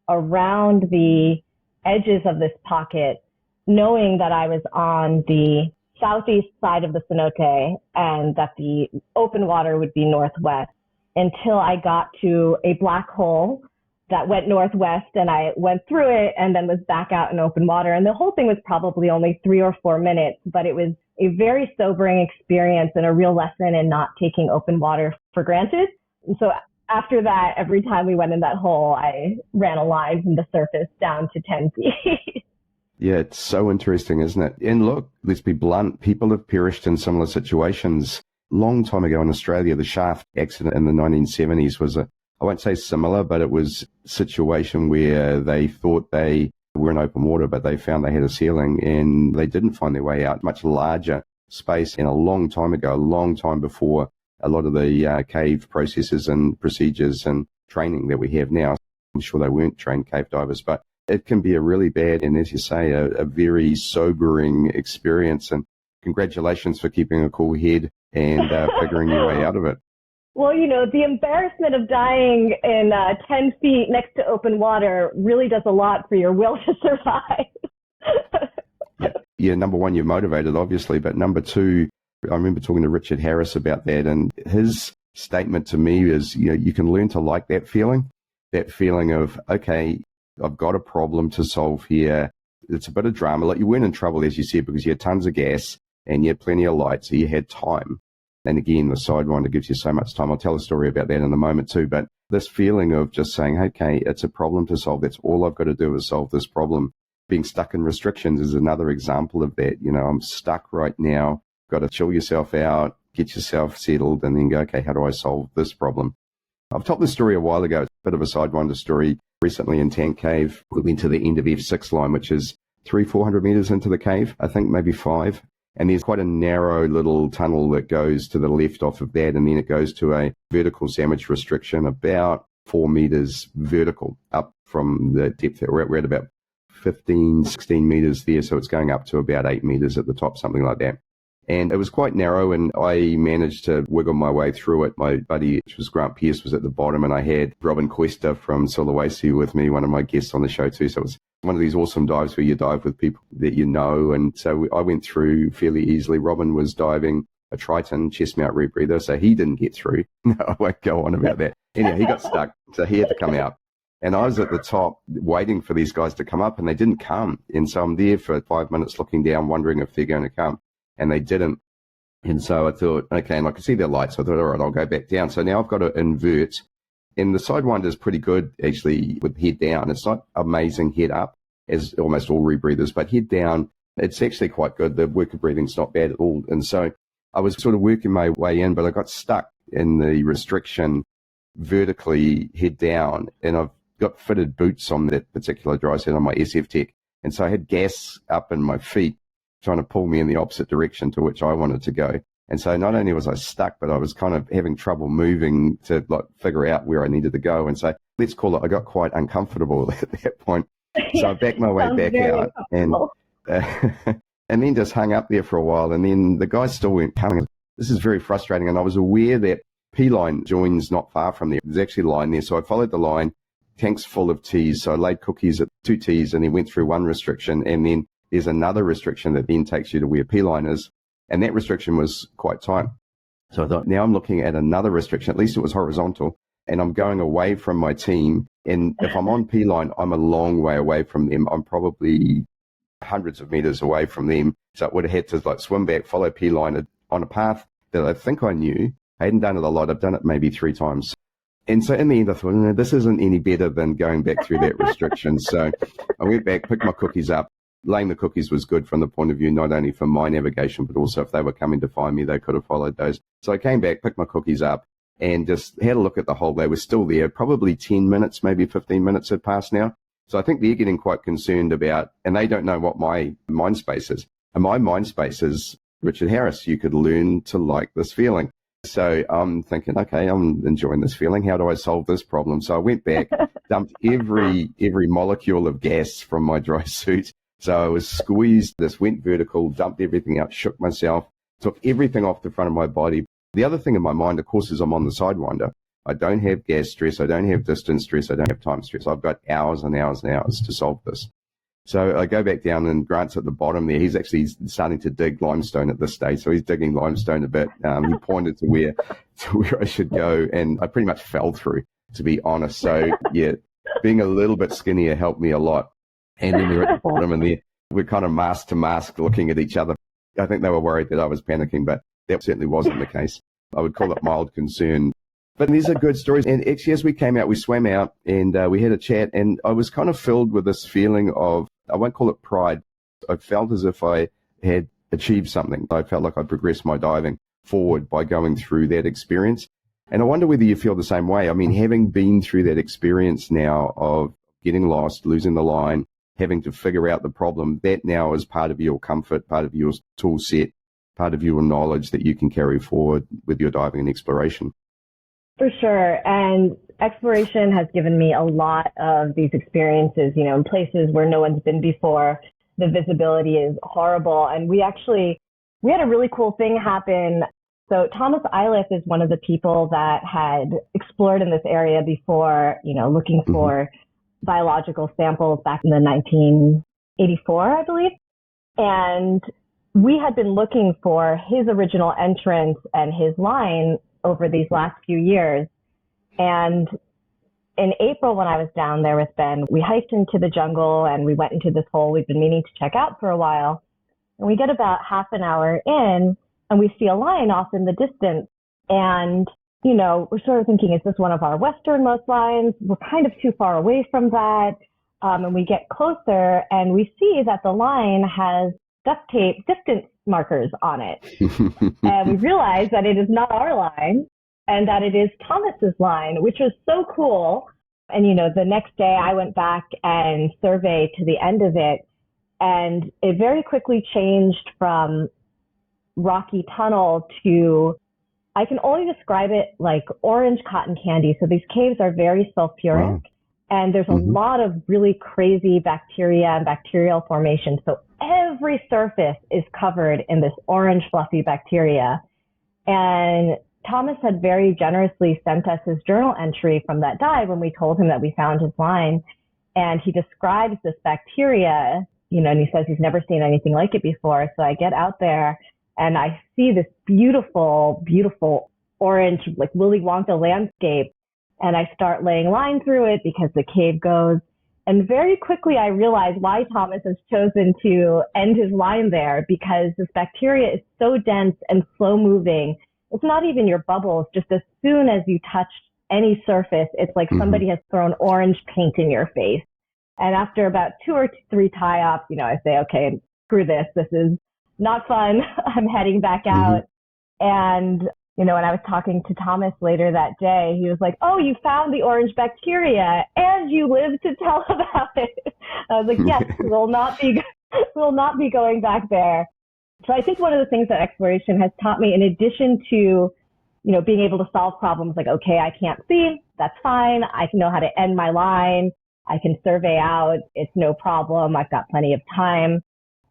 around the edges of this pocket, knowing that I was on the southeast side of the cenote and that the open water would be northwest, until I got to a black hole that went northwest, and I went through it and then was back out in open water. And the whole thing was probably only 3 or 4 minutes, but it was a very sobering experience and a real lesson in not taking open water for granted. And so after that, every time we went in that hole, I ran a line from the surface down to 10 feet. Yeah, it's so interesting, isn't it? And look, let's be blunt, people have perished in similar situations. Long time ago in Australia, the shaft accident in the 1970s was I won't say similar, but it was a situation where they thought they were in open water, but they found they had a ceiling and they didn't find their way out. Much larger space, and a long time ago, a long time before a lot of the cave processes and procedures and training that we have now. I'm sure they weren't trained cave divers, but it can be a really bad and, as you say, a very sobering experience. And congratulations for keeping a cool head and figuring your way out of it. Well, the embarrassment of dying in 10 feet next to open water really does a lot for your will to survive. Yeah, number one, you're motivated, obviously, but number two, I remember talking to Richard Harris about that, and his statement to me is, you can learn to like that feeling of, okay, I've got a problem to solve here. It's a bit of drama. Like, you weren't in trouble, as you said, because you had tons of gas and you had plenty of light, so you had time. And again, the Sidewinder gives you so much time. I'll tell a story about that in a moment too. But this feeling of just saying, okay, it's a problem to solve. That's all I've got to do is solve this problem. Being stuck in restrictions is another example of that. I'm stuck right now. Got to chill yourself out, get yourself settled, and then go, okay, how do I solve this problem? I've told this story a while ago. It's a bit of a Sidewinder story. Recently in Tank Cave, we went to the end of F6 line, which is 400 meters into the cave, I think maybe 5. And there's quite a narrow little tunnel that goes to the left off of that, and then it goes to a vertical sandwich restriction about 4 meters vertical up from the depth that we're at about 15, 16 meters there. So it's going up to about 8 meters at the top, something like that. And it was quite narrow, and I managed to wiggle my way through it. My buddy, which was Grant Pierce, was at the bottom, and I had Robin Cuesta from Sulawesi with me, one of my guests on the show too. So it was one of these awesome dives where you dive with people that you know. And so I went through fairly easily. Robin was diving a Triton chest mount rebreather, so he didn't get through. No, I won't go on about that. Anyway, he got stuck, so he had to come out. And I was at the top waiting for these guys to come up, and they didn't come. And so I'm there for 5 minutes looking down, wondering if they're going to come. And they didn't. And so I thought, okay, and I could see their lights. So I thought, all right, I'll go back down. So now I've got to invert And the Sidewinder is pretty good, actually, with head down. It's not amazing head up, as almost all rebreathers, but head down, it's actually quite good. The work of breathing's not bad at all. And so I was sort of working my way in, but I got stuck in the restriction vertically head down. And I've got fitted boots on that particular dry set on my SF Tech. And so I had gas up in my feet trying to pull me in the opposite direction to which I wanted to go. And so not only was I stuck, but I was kind of having trouble moving to like figure out where I needed to go. And so let's call it, I got quite uncomfortable at that point. So I backed my way back out and and then just hung up there for a while. And then the guys still weren't coming. This is very frustrating. And I was aware that P-line joins not far from there. There's actually a line there. So I followed the line, tanks full of teas. So I laid cookies at 2 teas and then went through one restriction. And then there's another restriction that then takes you to where P-line is. And that restriction was quite tight. So I thought, now I'm looking at another restriction. At least it was horizontal. And I'm going away from my team. And if I'm on P-line, I'm a long way away from them. I'm probably hundreds of meters away from them. So I would have had to like swim back, follow P-line on a path that I think I knew. I hadn't done it a lot. I've done it maybe 3 times. And so in the end, I thought, no, this isn't any better than going back through that restriction. So I went back, picked my cookies up. Laying the cookies was good from the point of view, not only for my navigation, but also if they were coming to find me, they could have followed those. So I came back, picked my cookies up, and just had a look at the hole. They were still there. Probably 10 minutes, maybe 15 minutes had passed now. So I think they're getting quite concerned about, and they don't know what my mind space is. And my mind space is, Richard Harris, you could learn to like this feeling. So I'm thinking, okay, I'm enjoying this feeling. How do I solve this problem? So I went back, dumped every molecule of gas from my dry suit. So I was squeezed, this went vertical, dumped everything out, shook myself, took everything off the front of my body. The other thing in my mind, of course, is I'm on the Sidewinder. I don't have gas stress. I don't have distance stress. I don't have time stress. I've got hours and hours and hours to solve this. So I go back down and Grant's at the bottom there. He's actually starting to dig limestone at this stage. So he's digging limestone a bit. He pointed to where I should go. And I pretty much fell through, to be honest. So yeah, being a little bit skinnier helped me a lot. And then they're at the bottom and we're kind of mask to mask looking at each other. I think they were worried that I was panicking, but that certainly wasn't the case. I would call it mild concern. But these are good stories. And actually, as we came out, we swam out and we had a chat. And I was kind of filled with this feeling of, I won't call it pride. I felt as if I had achieved something. I felt like I progressed my diving forward by going through that experience. And I wonder whether you feel the same way. I mean, having been through that experience now of getting lost, losing the line, having to figure out the problem, that now is part of your comfort, part of your tool set, part of your knowledge that you can carry forward with your diving and exploration. For sure. And exploration has given me a lot of these experiences, you know, in places where no one's been before. The visibility is horrible. And we had a really cool thing happen. So Thomas Eilif is one of the people that had explored in this area before, you know, looking for biological samples back in the 1984, I believe. And we had been looking for his original entrance and his line over these last few years. And in April, when I was down there with Ben, we hiked into the jungle and we went into this hole we've been meaning to check out for a while. And we get about half an hour in and we see a line off in the distance. And, you know, we're sort of thinking, is this one of our westernmost lines? We're kind of too far away from that. And we get closer and we see that the line has duct tape distance markers on it. And we realize that it is not our line and that it is Thomas's line, which was so cool. And, you know, the next day I went back and surveyed to the end of it, and it very quickly changed from rocky tunnel to, I can only describe it like orange cotton candy. So these caves are very sulfuric. Wow. And there's a lot of really crazy bacteria and bacterial formation. So every surface is covered in this orange fluffy bacteria. And Thomas had very generously sent us his journal entry from that dive when we told him that we found his line. And he describes this bacteria, you know, and he says he's never seen anything like it before. So I get out there and I see this beautiful, beautiful orange, like Willy Wonka landscape. And I start laying line through it because the cave goes. And very quickly, I realize why Thomas has chosen to end his line there, because this bacteria is so dense and slow moving. It's not even your bubbles. Just as soon as you touch any surface, it's like somebody has thrown orange paint in your face. And after about 2 or 3 tie-offs, I say, okay, screw this. This is not fun. I'm heading back out. And, when I was talking to Thomas later that day, he was like, oh, you found the orange bacteria and you lived to tell about it. I was like, yes, we'll not be going back there. So I think one of the things that exploration has taught me, in addition to, being able to solve problems like, okay, I can't see, that's fine. I know how to end my line. I can survey out. It's no problem. I've got plenty of time.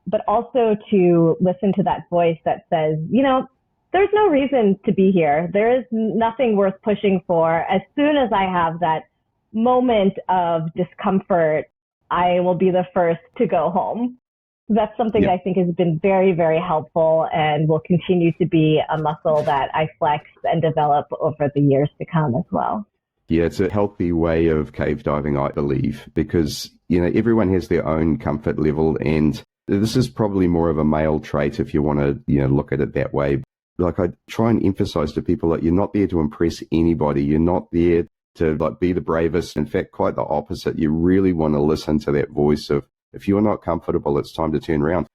But also to listen to that voice that says, there's no reason to be here. There is nothing worth pushing for. As soon as I have that moment of discomfort, I will be the first to go home. That's something that I think has been very, very helpful and will continue to be a muscle that I flex and develop over the years to come as well. Yeah, it's a healthy way of cave diving, I believe, because, everyone has their own comfort level, and this is probably more of a male trait if you want to, look at it that way. Like, I try and emphasize to people that you're not there to impress anybody. You're not there to be the bravest. In fact, quite the opposite. You really want to listen to that voice of, if you're not comfortable, it's time to turn around.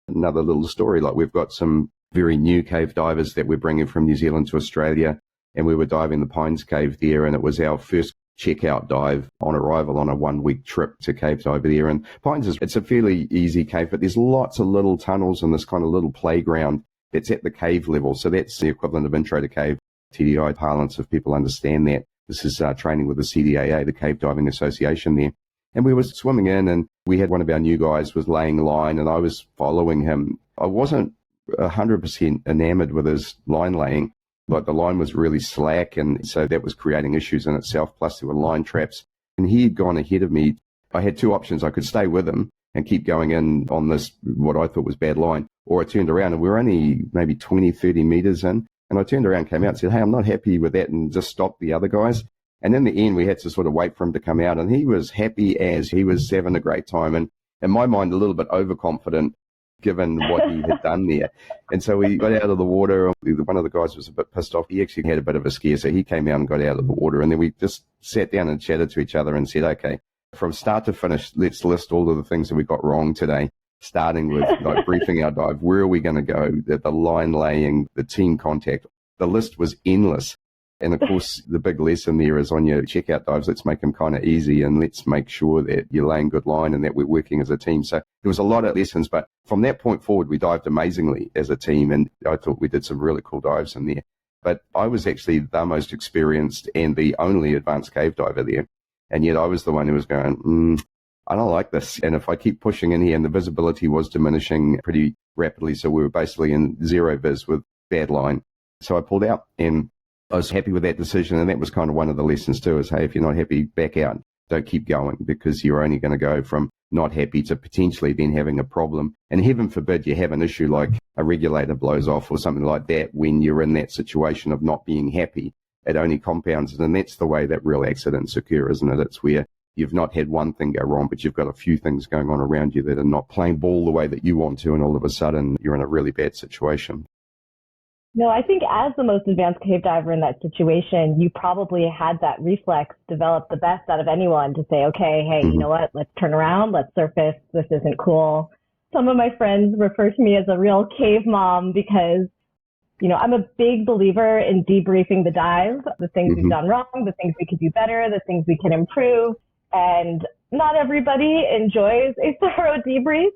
Another little story, we've got some very new cave divers that we're bringing from New Zealand to Australia, and we were diving the Pines Cave there, and it was our first checkout dive on arrival on a 1-week trip to cave dive there. And Pines it's a fairly easy cave, but there's lots of little tunnels and this kind of little playground that's at the cave level. So that's the equivalent of intro to cave, TDI parlance, if people understand that. This is training with the CDAA, the Cave Diving Association there. And we were swimming in, and we had one of our new guys was laying line, and I was following him. I wasn't 100% enamored with his line laying. The line was really slack, and so that was creating issues in itself. Plus there were line traps, and he had gone ahead of me. I had 2 options. I could stay with him and keep going in on this, what I thought was bad line, or I turned around, and we were only maybe 20, 30 meters in. And I turned around, came out and said, hey, I'm not happy with that, and just stopped the other guys. And in the end, we had to sort of wait for him to come out, and he was happy as he was having a great time. And in my mind, a little bit overconfident, given what he had done there. And so we got out of the water. One of the guys was a bit pissed off. He actually had a bit of a scare, so he came out and got out of the water. And then we just sat down and chatted to each other and said, okay, from start to finish, let's list all of the things that we got wrong today, starting with briefing our dive. Where are we going to go? The line laying, the team contact. The list was endless. And of course, the big lesson there is on your checkout dives, let's make them kind of easy, and let's make sure that you're laying good line and that we're working as a team. So there was a lot of lessons, but from that point forward, we dived amazingly as a team, and I thought we did some really cool dives in there. But I was actually the most experienced and the only advanced cave diver there. And yet I was the one who was going, I don't like this. And if I keep pushing in here, and the visibility was diminishing pretty rapidly, so we were basically in zero vis with bad line. So I pulled out, and I was happy with that decision, and that was kind of one of the lessons too, is, hey, if you're not happy, back out. Don't keep going, because you're only going to go from not happy to potentially then having a problem. And heaven forbid you have an issue like a regulator blows off or something like that when you're in that situation of not being happy. It only compounds it, and that's the way that real accidents occur, isn't it? It's where you've not had one thing go wrong, but you've got a few things going on around you that are not playing ball the way that you want to, and all of a sudden you're in a really bad situation. No, I think as the most advanced cave diver in that situation, you probably had that reflex develop the best out of anyone to say, okay, hey, you know what? Let's turn around. Let's surface. This isn't cool. Some of my friends refer to me as a real cave mom because, I'm a big believer in debriefing the dive, the things we've done wrong, the things we could do better, the things we can improve. And not everybody enjoys a thorough debrief.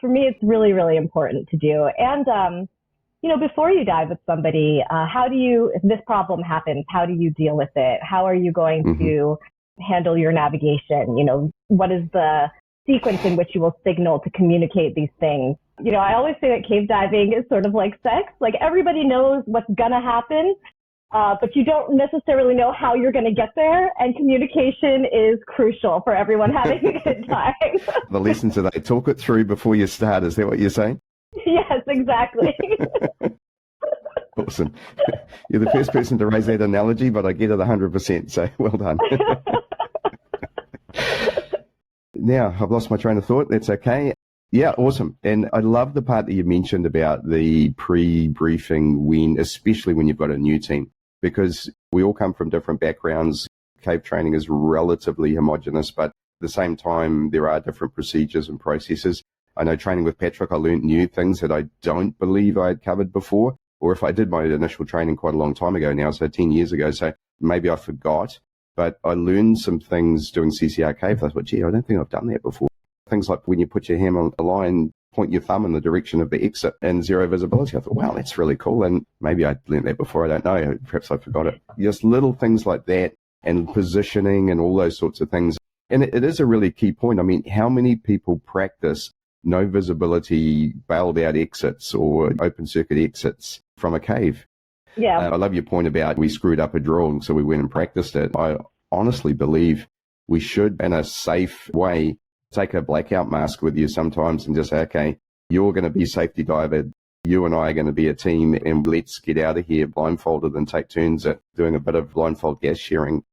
For me, it's really, really important to do. And, before you dive with somebody, if this problem happens, how do you deal with it? How are you going to handle your navigation? What is the sequence in which you will signal to communicate these things? I always say that cave diving is sort of like sex. Like, everybody knows what's going to happen, but you don't necessarily know how you're going to get there. And communication is crucial for everyone having a good time. The lesson today, talk it through before you start. Is that what you're saying? Yes, exactly. Awesome. You're the first person to raise that analogy, but I get it 100%, so well done. Now, I've lost my train of thought. That's okay. Yeah, awesome. And I love the part that you mentioned about the pre-briefing especially when you've got a new team, because we all come from different backgrounds. Cave training is relatively homogenous, but at the same time, there are different procedures and processes. I know training with Patrick, I learned new things that I don't believe I had covered before, or if I did my initial training quite a long time ago now, so 10 years ago, so maybe I forgot, but I learned some things doing CCR Cave. I thought, gee, I don't think I've done that before. Things like when you put your hand on a line, point your thumb in the direction of the exit and zero visibility. I thought, wow, that's really cool. And maybe I learned that before. I don't know. Perhaps I forgot it. Just little things like that and positioning and all those sorts of things. And it is a really key point. I mean, how many people practice no visibility, bailed out exits or open circuit exits from a cave? Yeah. I love your point about we screwed up a drill, so we went and practiced it. I honestly believe we should, in a safe way, take a blackout mask with you sometimes and just say, okay, you're going to be safety diver. You and I are going to be a team, and let's get out of here blindfolded and take turns at doing a bit of blindfold gas sharing.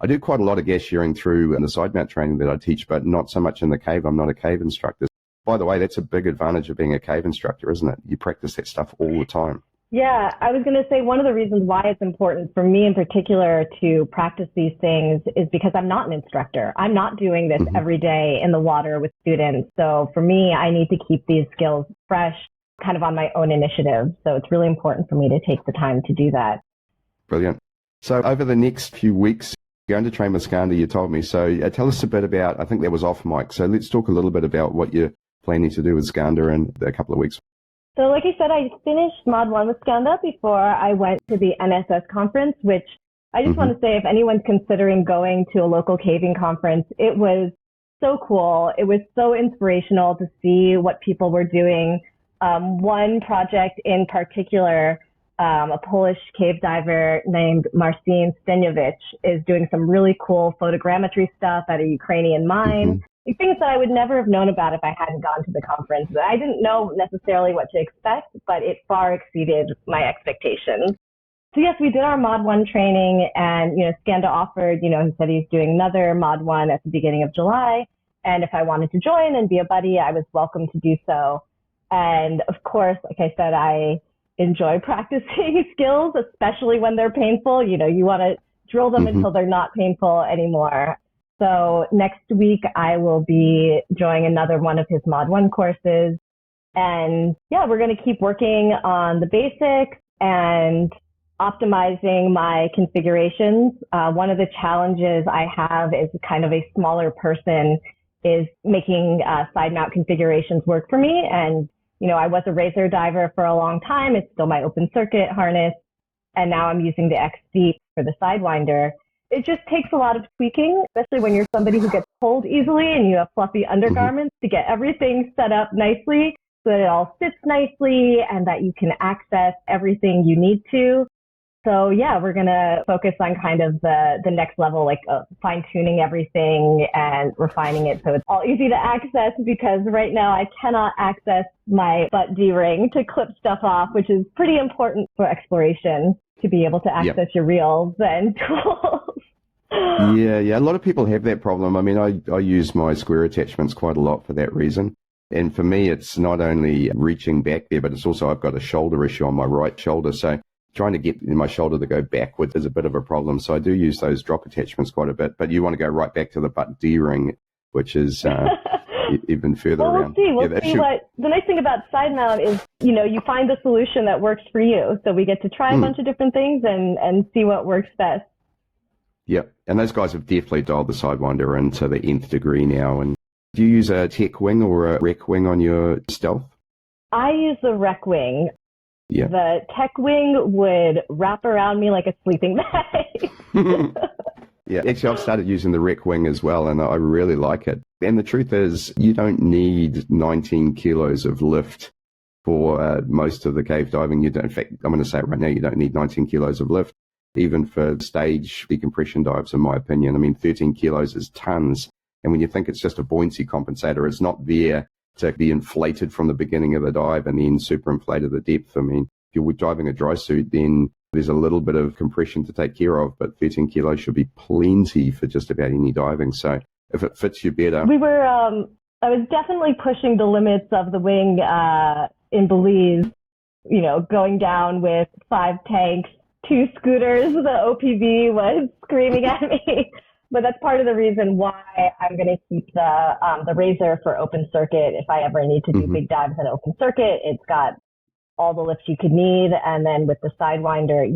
I do quite a lot of gas sharing through the side mount training that I teach, but not so much in the cave. I'm not a cave instructor. By the way, that's a big advantage of being a cave instructor, isn't it? You practice that stuff all the time. Yeah, I was going to say one of the reasons why it's important for me in particular to practice these things is because I'm not an instructor. I'm not doing this every day in the water with students. So for me, I need to keep these skills fresh, kind of on my own initiative. So it's really important for me to take the time to do that. Brilliant. So over the next few weeks, you're going to train with Skanda, you told me. So tell us a bit about, I think that was off mic. So let's talk a little bit about what you're planning to do with Skanda in a couple of weeks. So like I said, I finished Mod 1 with Skanda before I went to the NSS conference, which I just want to say if anyone's considering going to a local caving conference, it was so cool. It was so inspirational to see what people were doing. One project in particular, a Polish cave diver named Marcin Steniovic is doing some really cool photogrammetry stuff at a Ukrainian mine. Things that I would never have known about if I hadn't gone to the conference. I didn't know necessarily what to expect, but it far exceeded my expectations. So yes, we did our Mod 1 training, and, Skanda offered, he said he's doing another Mod 1 at the beginning of July. And if I wanted to join and be a buddy, I was welcome to do so. And of course, like I said, I enjoy practicing skills, especially when they're painful. You want to drill them until they're not painful anymore. So next week, I will be joining another one of his Mod 1 courses. And yeah, we're going to keep working on the basics and optimizing my configurations. One of the challenges I have as kind of a smaller person is making side mount configurations work for me. And, I was a razor diver for a long time. It's still my open circuit harness. And now I'm using the X Deep for the Sidewinder. It just takes a lot of tweaking, especially when you're somebody who gets cold easily and you have fluffy undergarments, to get everything set up nicely so that it all sits nicely and that you can access everything you need to. So yeah, we're going to focus on kind of the next level, like fine tuning everything and refining it so it's all easy to access, because right now I cannot access my butt D-ring to clip stuff off, which is pretty important for exploration, to be able to access your reels and tools. Yeah. A lot of people have that problem. I mean, I use my square attachments quite a lot for that reason. And for me, it's not only reaching back there, but it's also I've got a shoulder issue on my right shoulder. So trying to get my shoulder to go backwards is a bit of a problem. So I do use those drop attachments quite a bit. But you want to go right back to the butt D-ring, which is even further around. We'll see. What the nice thing about side mount is, you find the solution that works for you. So we get to try a bunch of different things and see what works best. Yep. And those guys have definitely dialed the Sidewinder into the nth degree now. And do you use a tech wing or a rec wing on your stealth? I use the rec wing. Yeah. The tech wing would wrap around me like a sleeping bag. Yeah, actually, I've started using the rec wing as well, and I really like it. And the truth is, you don't need 19 kilos of lift for most of the cave diving. You don't. In fact, I'm going to say it right now, you don't need 19 kilos of lift, even for stage decompression dives, in my opinion. I mean, 13 kilos is tons. And when you think it's just a buoyancy compensator, it's not there to be inflated from the beginning of the dive and then super inflated the depth. I mean, if you're diving a dry suit, then there's a little bit of compression to take care of, but 13 kilos should be plenty for just about any diving. So if it fits you better. I was definitely pushing the limits of the wing in Belize, going down with 5 tanks, two scooters. The OPV was screaming at me. But that's part of the reason why I'm going to keep the Razor for open circuit. If I ever need to do big dives in open circuit, it's got all the lifts you could need. And then with the Sidewinder,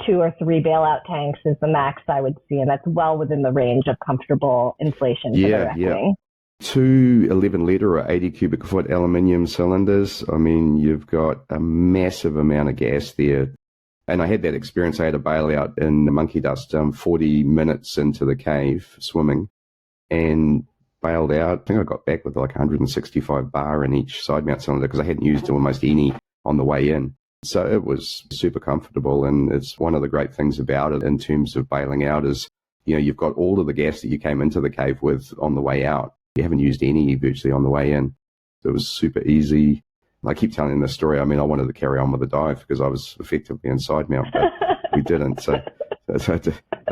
2 or 3 bailout tanks is the max I would see. And that's well within the range of comfortable inflation for the wrecking. 2 11-litre or 80 cubic foot aluminium cylinders. I mean, you've got a massive amount of gas there. And I had that experience. I had a bailout in the monkey dust 40 minutes into the cave swimming and bailed out. I think I got back with like 165 bar in each side mount cylinder because I hadn't used almost any on the way in. So it was super comfortable. And it's one of the great things about it in terms of bailing out is, you've got all of the gas that you came into the cave with on the way out. You haven't used any virtually on the way in. So it was super easy. I keep telling this story. I mean, I wanted to carry on with the dive because I was effectively in side mount, but we didn't. So I had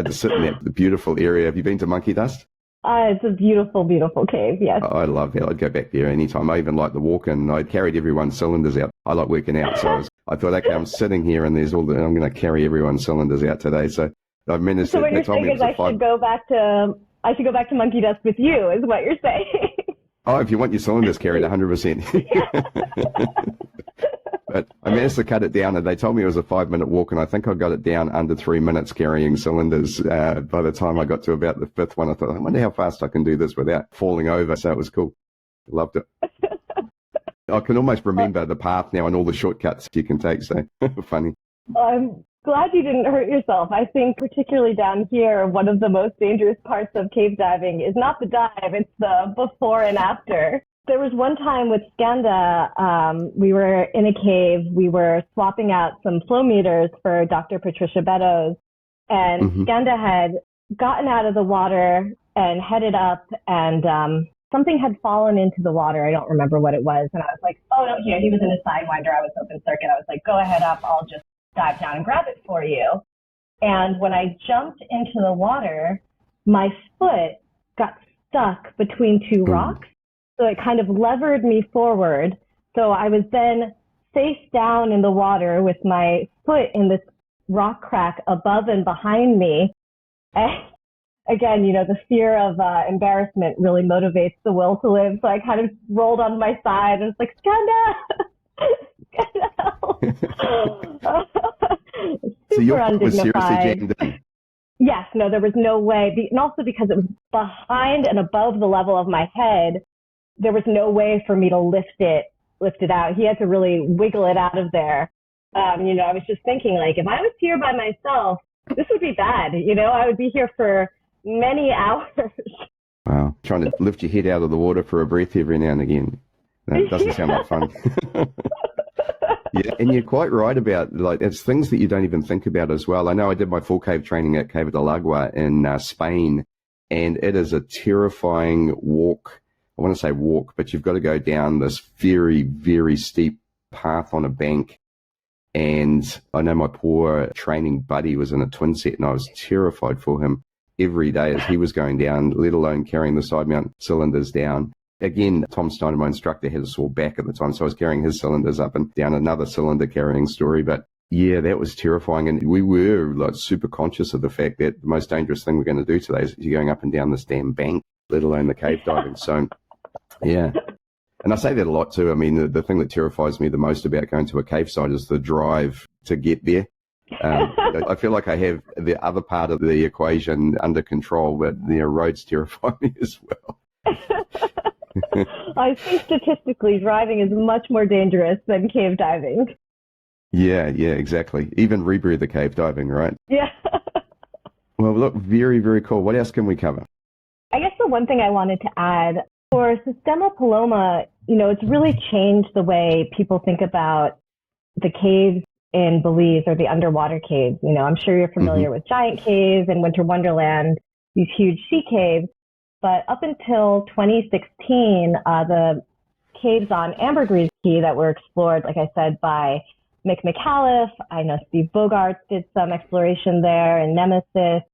to sit in that beautiful area. Have you been to Monkey Dust? It's a beautiful, beautiful cave, yes. I love that. I'd go back there anytime. I even like the walk-in. I carried everyone's cylinders out. I like working out. So I thought, okay, I'm sitting here and I'm going to carry everyone's cylinders out today. So I managed so what you're saying is I should go back to Monkey Dust with you, is what you're saying. Oh, if you want your cylinders carried, 100%. But I managed to cut it down, and they told me it was a 5-minute walk, and I think I got it down under 3 minutes carrying cylinders. By the time I got to about the 5th one, I thought, I wonder how fast I can do this without falling over. So it was cool. Loved it. I can almost remember the path now and all the shortcuts you can take. So funny. I'm glad you didn't hurt yourself. I think particularly down here, one of the most dangerous parts of cave diving is not the dive, it's the before and after. There was one time with Skanda, we were in a cave, we were swapping out some flow meters for Dr. Patricia Beddoes, and Skanda had gotten out of the water and headed up, and something had fallen into the water. I don't remember what it was. And I was like, oh, no, he was in a Sidewinder. I was open circuit. I was like, go ahead up. I'll just dive down and grab it for you. And when I jumped into the water, my foot got stuck between 2 rocks. So it kind of levered me forward. So I was then face down in the water with my foot in this rock crack above and behind me. And again, the fear of embarrassment really motivates the will to live. So I kind of rolled on my side and was like, Skanda! So your foot was seriously jammed in? Yes, no, there was no way. And also because it was behind and above the level of my head, there was no way for me to lift it out. He had to really wiggle it out of there. I was just thinking, like, if I was here by myself, this would be bad. I would be here for many hours. Wow. Trying to lift your head out of the water for a breath every now and again. That doesn't sound like fun. Yeah, and you're quite right about, it's things that you don't even think about as well. I know I did my full cave training at Cave del Agua in Spain, and it is a terrifying walk. I want to say walk, but you've got to go down this very, very steep path on a bank. And I know my poor training buddy was in a twin set, and I was terrified for him every day as he was going down, let alone carrying the side mount cylinders down. Again, Tom Steiner, my instructor, had a sore back at the time, so I was carrying his cylinders up and down, another cylinder carrying story. But yeah, that was terrifying. And we were super conscious of the fact that the most dangerous thing we're going to do today is you're going up and down this damn bank, let alone the cave diving. So yeah. And I say that a lot too. I mean, the thing that terrifies me the most about going to a cave site is the drive to get there. I feel like I have the other part of the equation under control, but the roads terrify me as well. I think statistically, driving is much more dangerous than cave diving. Yeah, exactly. Even rebreather cave diving, right? Yeah. Well, look, very, very cool. What else can we cover? I guess the one thing I wanted to add, for Sistema Paloma, it's really changed the way people think about the caves in Belize or the underwater caves. I'm sure you're familiar with Giant Cave and Winter Wonderland, these huge sea caves. But up until 2016, the caves on Ambergris Caye that were explored, like I said, by Mick McAuliffe. I know Steve Bogarts did some exploration there, and Nemesis.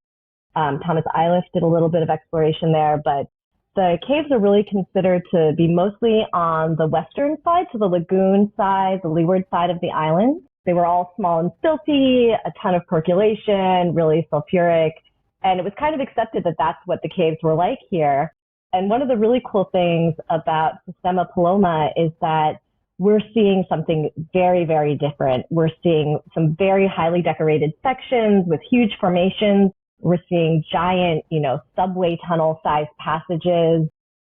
Thomas Eiliff did a little bit of exploration there, but the caves are really considered to be mostly on the western side, so the lagoon side, the leeward side of the island. They were all small and silty, a ton of percolation, really sulfuric. And it was kind of accepted that that's what the caves were like here. And one of the really cool things about Sistema Paloma is that we're seeing something very, very different. We're seeing some very highly decorated sections with huge formations. We're seeing giant, subway tunnel sized passages.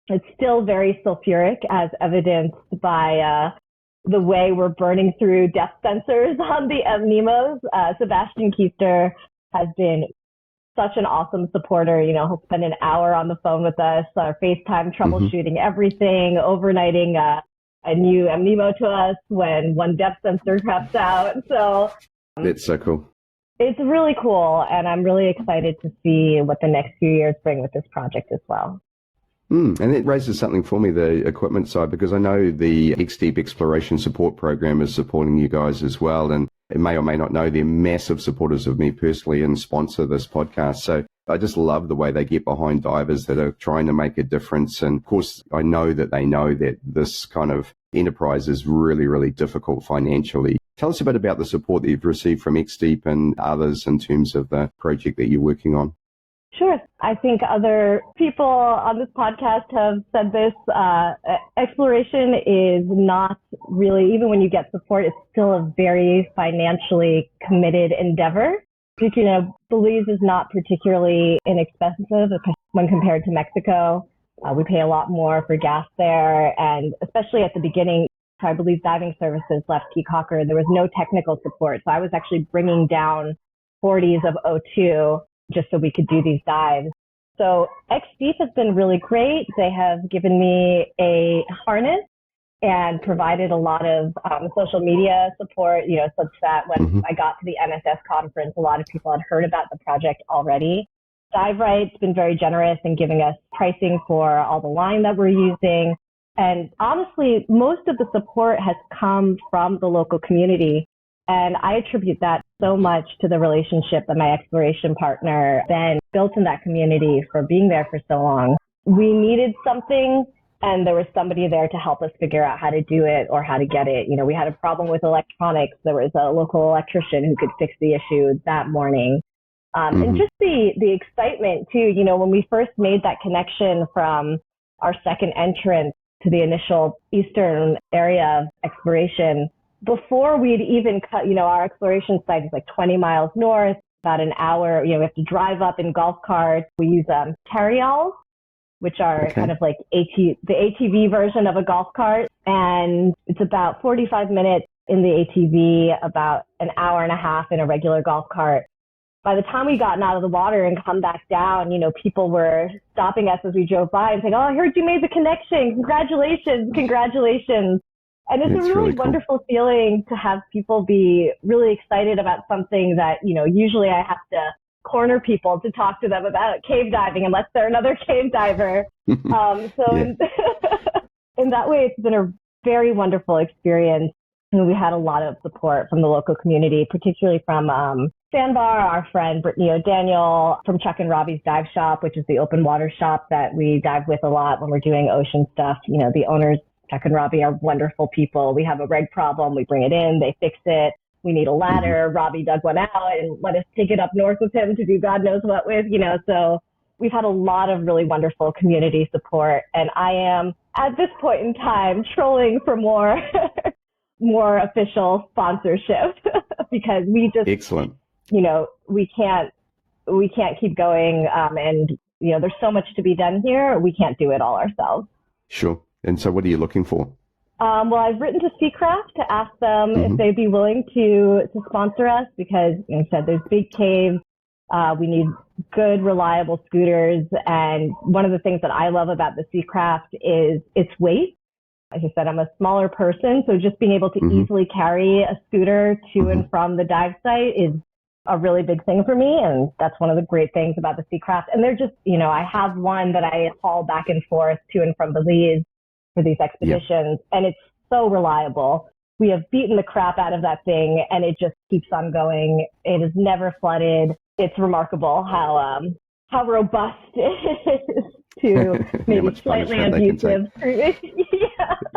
It's still very sulfuric, as evidenced by the way we're burning through depth sensors on the Nemos. Sebastian Keister has been such an awesome supporter. He'll spend an hour on the phone with us, FaceTime, troubleshooting everything, overnighting a new Nemo to us when one depth sensor craps out. So that's so cool. It's really cool, and I'm really excited to see what the next few years bring with this project as well. And it raises something for me, the equipment side, because I know the X-Deep Exploration Support Program is supporting you guys as well. And it may or may not know they're massive supporters of me personally and sponsor this podcast. So I just love the way they get behind divers that are trying to make a difference. And of course, I know that they know that this kind of enterprise is really, really difficult financially. Tell us a bit about the support that you've received from X-Deep and others in terms of the project that you're working on. Sure. I think other people on this podcast have said this. Exploration is not really, even when you get support, it's still a very financially committed endeavor. Belize is not particularly inexpensive when compared to Mexico. We pay a lot more for gas there. And especially at the beginning, I believe Diving Services left Key Cocker, there was no technical support. So I was actually bringing down 40s of O2 just so we could do these dives. So X-Deep has been really great. They have given me a harness and provided a lot of social media support, such that when I got to the MSS conference, a lot of people had heard about the project already. DiveRight's been very generous in giving us pricing for all the line that we're using. And honestly, most of the support has come from the local community. And I attribute that so much to the relationship that my exploration partner, Ben, built in that community for being there for so long. We needed something, and there was somebody there to help us figure out how to do it or how to get it. We had a problem with electronics. There was a local electrician who could fix the issue that morning. And just the excitement, too, when we first made that connection from our second entrance to the initial eastern area of exploration, before we'd even cut, our exploration site is like 20 miles north, about an hour. We have to drive up in golf carts. We use carryalls, which are kind of like the ATV version of a golf cart. And it's about 45 minutes in the ATV, about an hour and a half in a regular golf cart. By the time we gotten out of the water and come back down, people were stopping us as we drove by and saying, "Oh, I heard you made the connection. Congratulations, congratulations." And it's a really wonderful feeling to have people be really excited about something that, usually I have to corner people to talk to them about cave diving unless they're another cave diver. In that way, it's been a very wonderful experience. And we had a lot of support from the local community, particularly from Sandbar, our friend Brittany O'Daniel, from Chuck and Robbie's Dive Shop, which is the open water shop that we dive with a lot when we're doing ocean stuff. The owners, Chuck and Robbie, are wonderful people. We have a reg problem. We bring it in. They fix it. We need a ladder. Robbie dug one out and let us take it up north with him to do God knows what with, So we've had a lot of really wonderful community support. And I am, at this point in time, trolling for more more official sponsorship because we just, excellent. We can't keep going. And, there's so much to be done here. We can't do it all ourselves. Sure. And so what are you looking for? Well, I've written to Seacraft to ask them if they'd be willing to sponsor us because, like I said, there's big caves. We need good, reliable scooters. And one of the things that I love about the Seacraft is its weight. Like I said, I'm a smaller person, so just being able to easily carry a scooter to and from the dive site is a really big thing for me. And that's one of the great things about the Seacraft. And they're just, I have one that I haul back and forth to and from Belize for these expeditions, and it's so reliable. We have beaten the crap out of that thing, and it just keeps on going. It is never flooded. It's remarkable how how robust it is to maybe slightly abusive.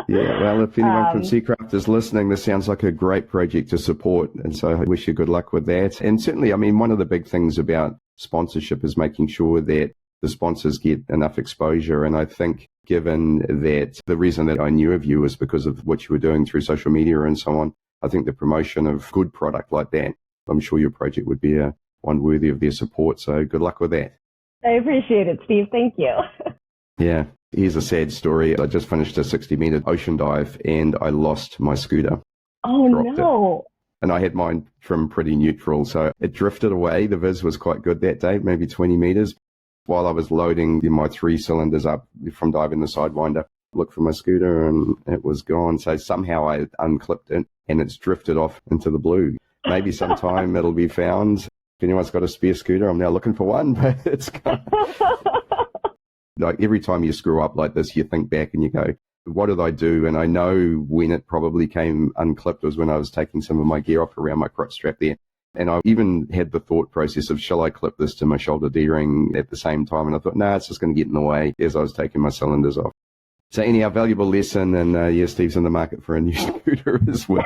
Yeah, well, if anyone from Seacraft is listening, this sounds like a great project to support. And so I wish you good luck with that. And certainly, I mean, one of the big things about sponsorship is making sure that the sponsors get enough exposure. And I think given that the reason that I knew of you was because of what you were doing through social media and so on, I think the promotion of good product like that, I'm sure your project would be one worthy of their support. So good luck with that. I appreciate it, Steve. Thank you. Yeah. Here's a sad story. I just finished a 60-meter ocean dive and I lost my scooter. Oh, no. And I had mine trimmed pretty neutral. So it drifted away. The viz was quite good that day, maybe 20 meters. While I was loading my 3 cylinders up from diving the Sidewinder, looked for my scooter and it was gone. So somehow I unclipped it and it's drifted off into the blue. Maybe sometime it'll be found. If anyone's got a spare scooter, I'm now looking for one, but it's gone. Like every time you screw up like this, you think back and you go, what did I do? And I know when it probably came unclipped was when I was taking some of my gear off around my crotch strap there. And I even had the thought process of, shall I clip this to my shoulder D-ring at the same time? And I thought, it's just going to get in the way as I was taking my cylinders off. So anyhow, valuable lesson. And Steve's in the market for a new scooter as well.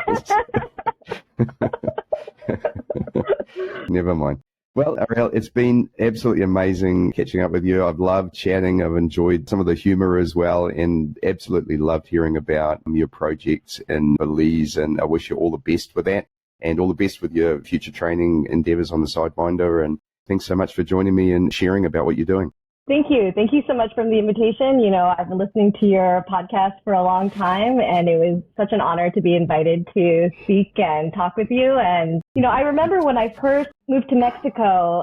Never mind. Well, Arielle, it's been absolutely amazing catching up with you. I've loved chatting. I've enjoyed some of the humor as well and absolutely loved hearing about your projects in Belize. And I wish you all the best with that and all the best with your future training endeavors on the Sidewinder. And thanks so much for joining me and sharing about what you're doing. Thank you. Thank you so much for the invitation. You know, I've been listening to your podcast for a long time, and it was such an honor to be invited to speak and talk with you. And, you know, I remember when I first moved to Mexico,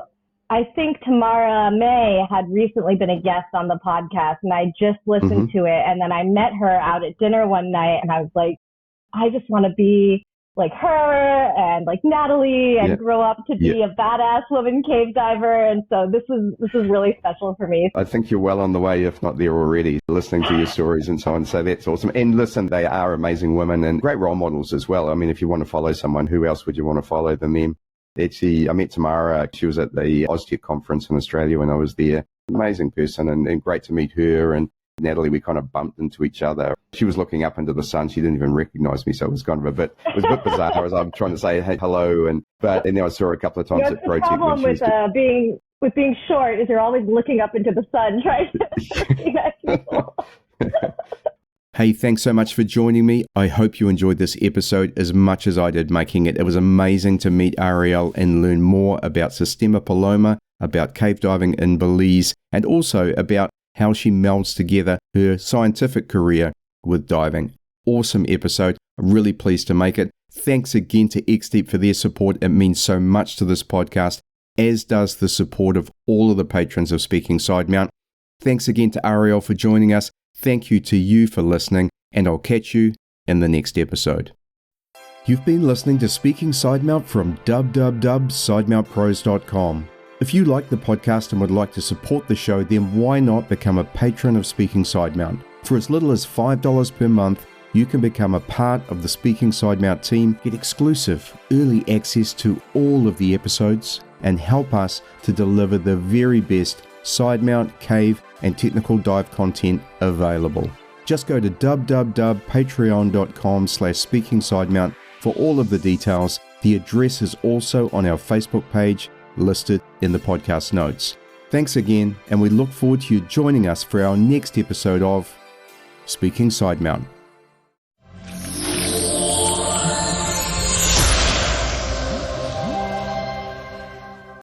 I think Tamara May had recently been a guest on the podcast, and I just listened to it. And then I met her out at dinner one night, and I was like, I just want to be like her and like Natalie and grow up to be a badass woman cave diver. And so this is really special for me. I think you're well on the way, if not there already, listening to your stories and so on. So that's awesome. And listen, they are amazing women and great role models as well. I mean, if you want to follow someone, who else would you want to follow than them? Actually, I met Tamara. She was at the OzTech conference in Australia when I was there. Amazing person and great to meet her. And Natalie, we kind of bumped into each other. She was looking up into the sun. She didn't even recognize me. So it was kind of a bit bizarre as I'm trying to say, hey, hello. And then I saw her a couple of times at Project. The problem with being short is you're always looking up into the sun, trying to see that people. Hey, thanks so much for joining me. I hope you enjoyed this episode as much as I did making it. It was amazing to meet Arielle and learn more about Sistema Paloma, about cave diving in Belize, and also about how she melds together her scientific career with diving. Awesome episode. I'm really pleased to make it. Thanks again to XDeep for their support. It means so much to this podcast, as does the support of all of the patrons of Speaking Sidemount. Thanks again to Arielle for joining us. Thank you to you for listening, and I'll catch you in the next episode. You've been listening to Speaking Sidemount from www.sidemountpros.com. If you like the podcast and would like to support the show, then why not become a patron of Speaking Sidemount? For as little as $5 per month, you can become a part of the Speaking Sidemount team, get exclusive early access to all of the episodes, and help us to deliver the very best Sidemount, cave, and technical dive content available. Just go to www.patreon.com/speakingsidemount for all of the details. The address is also on our Facebook page, listed in the podcast notes. Thanks again, and we look forward to you joining us for our next episode of Speaking Sidemount.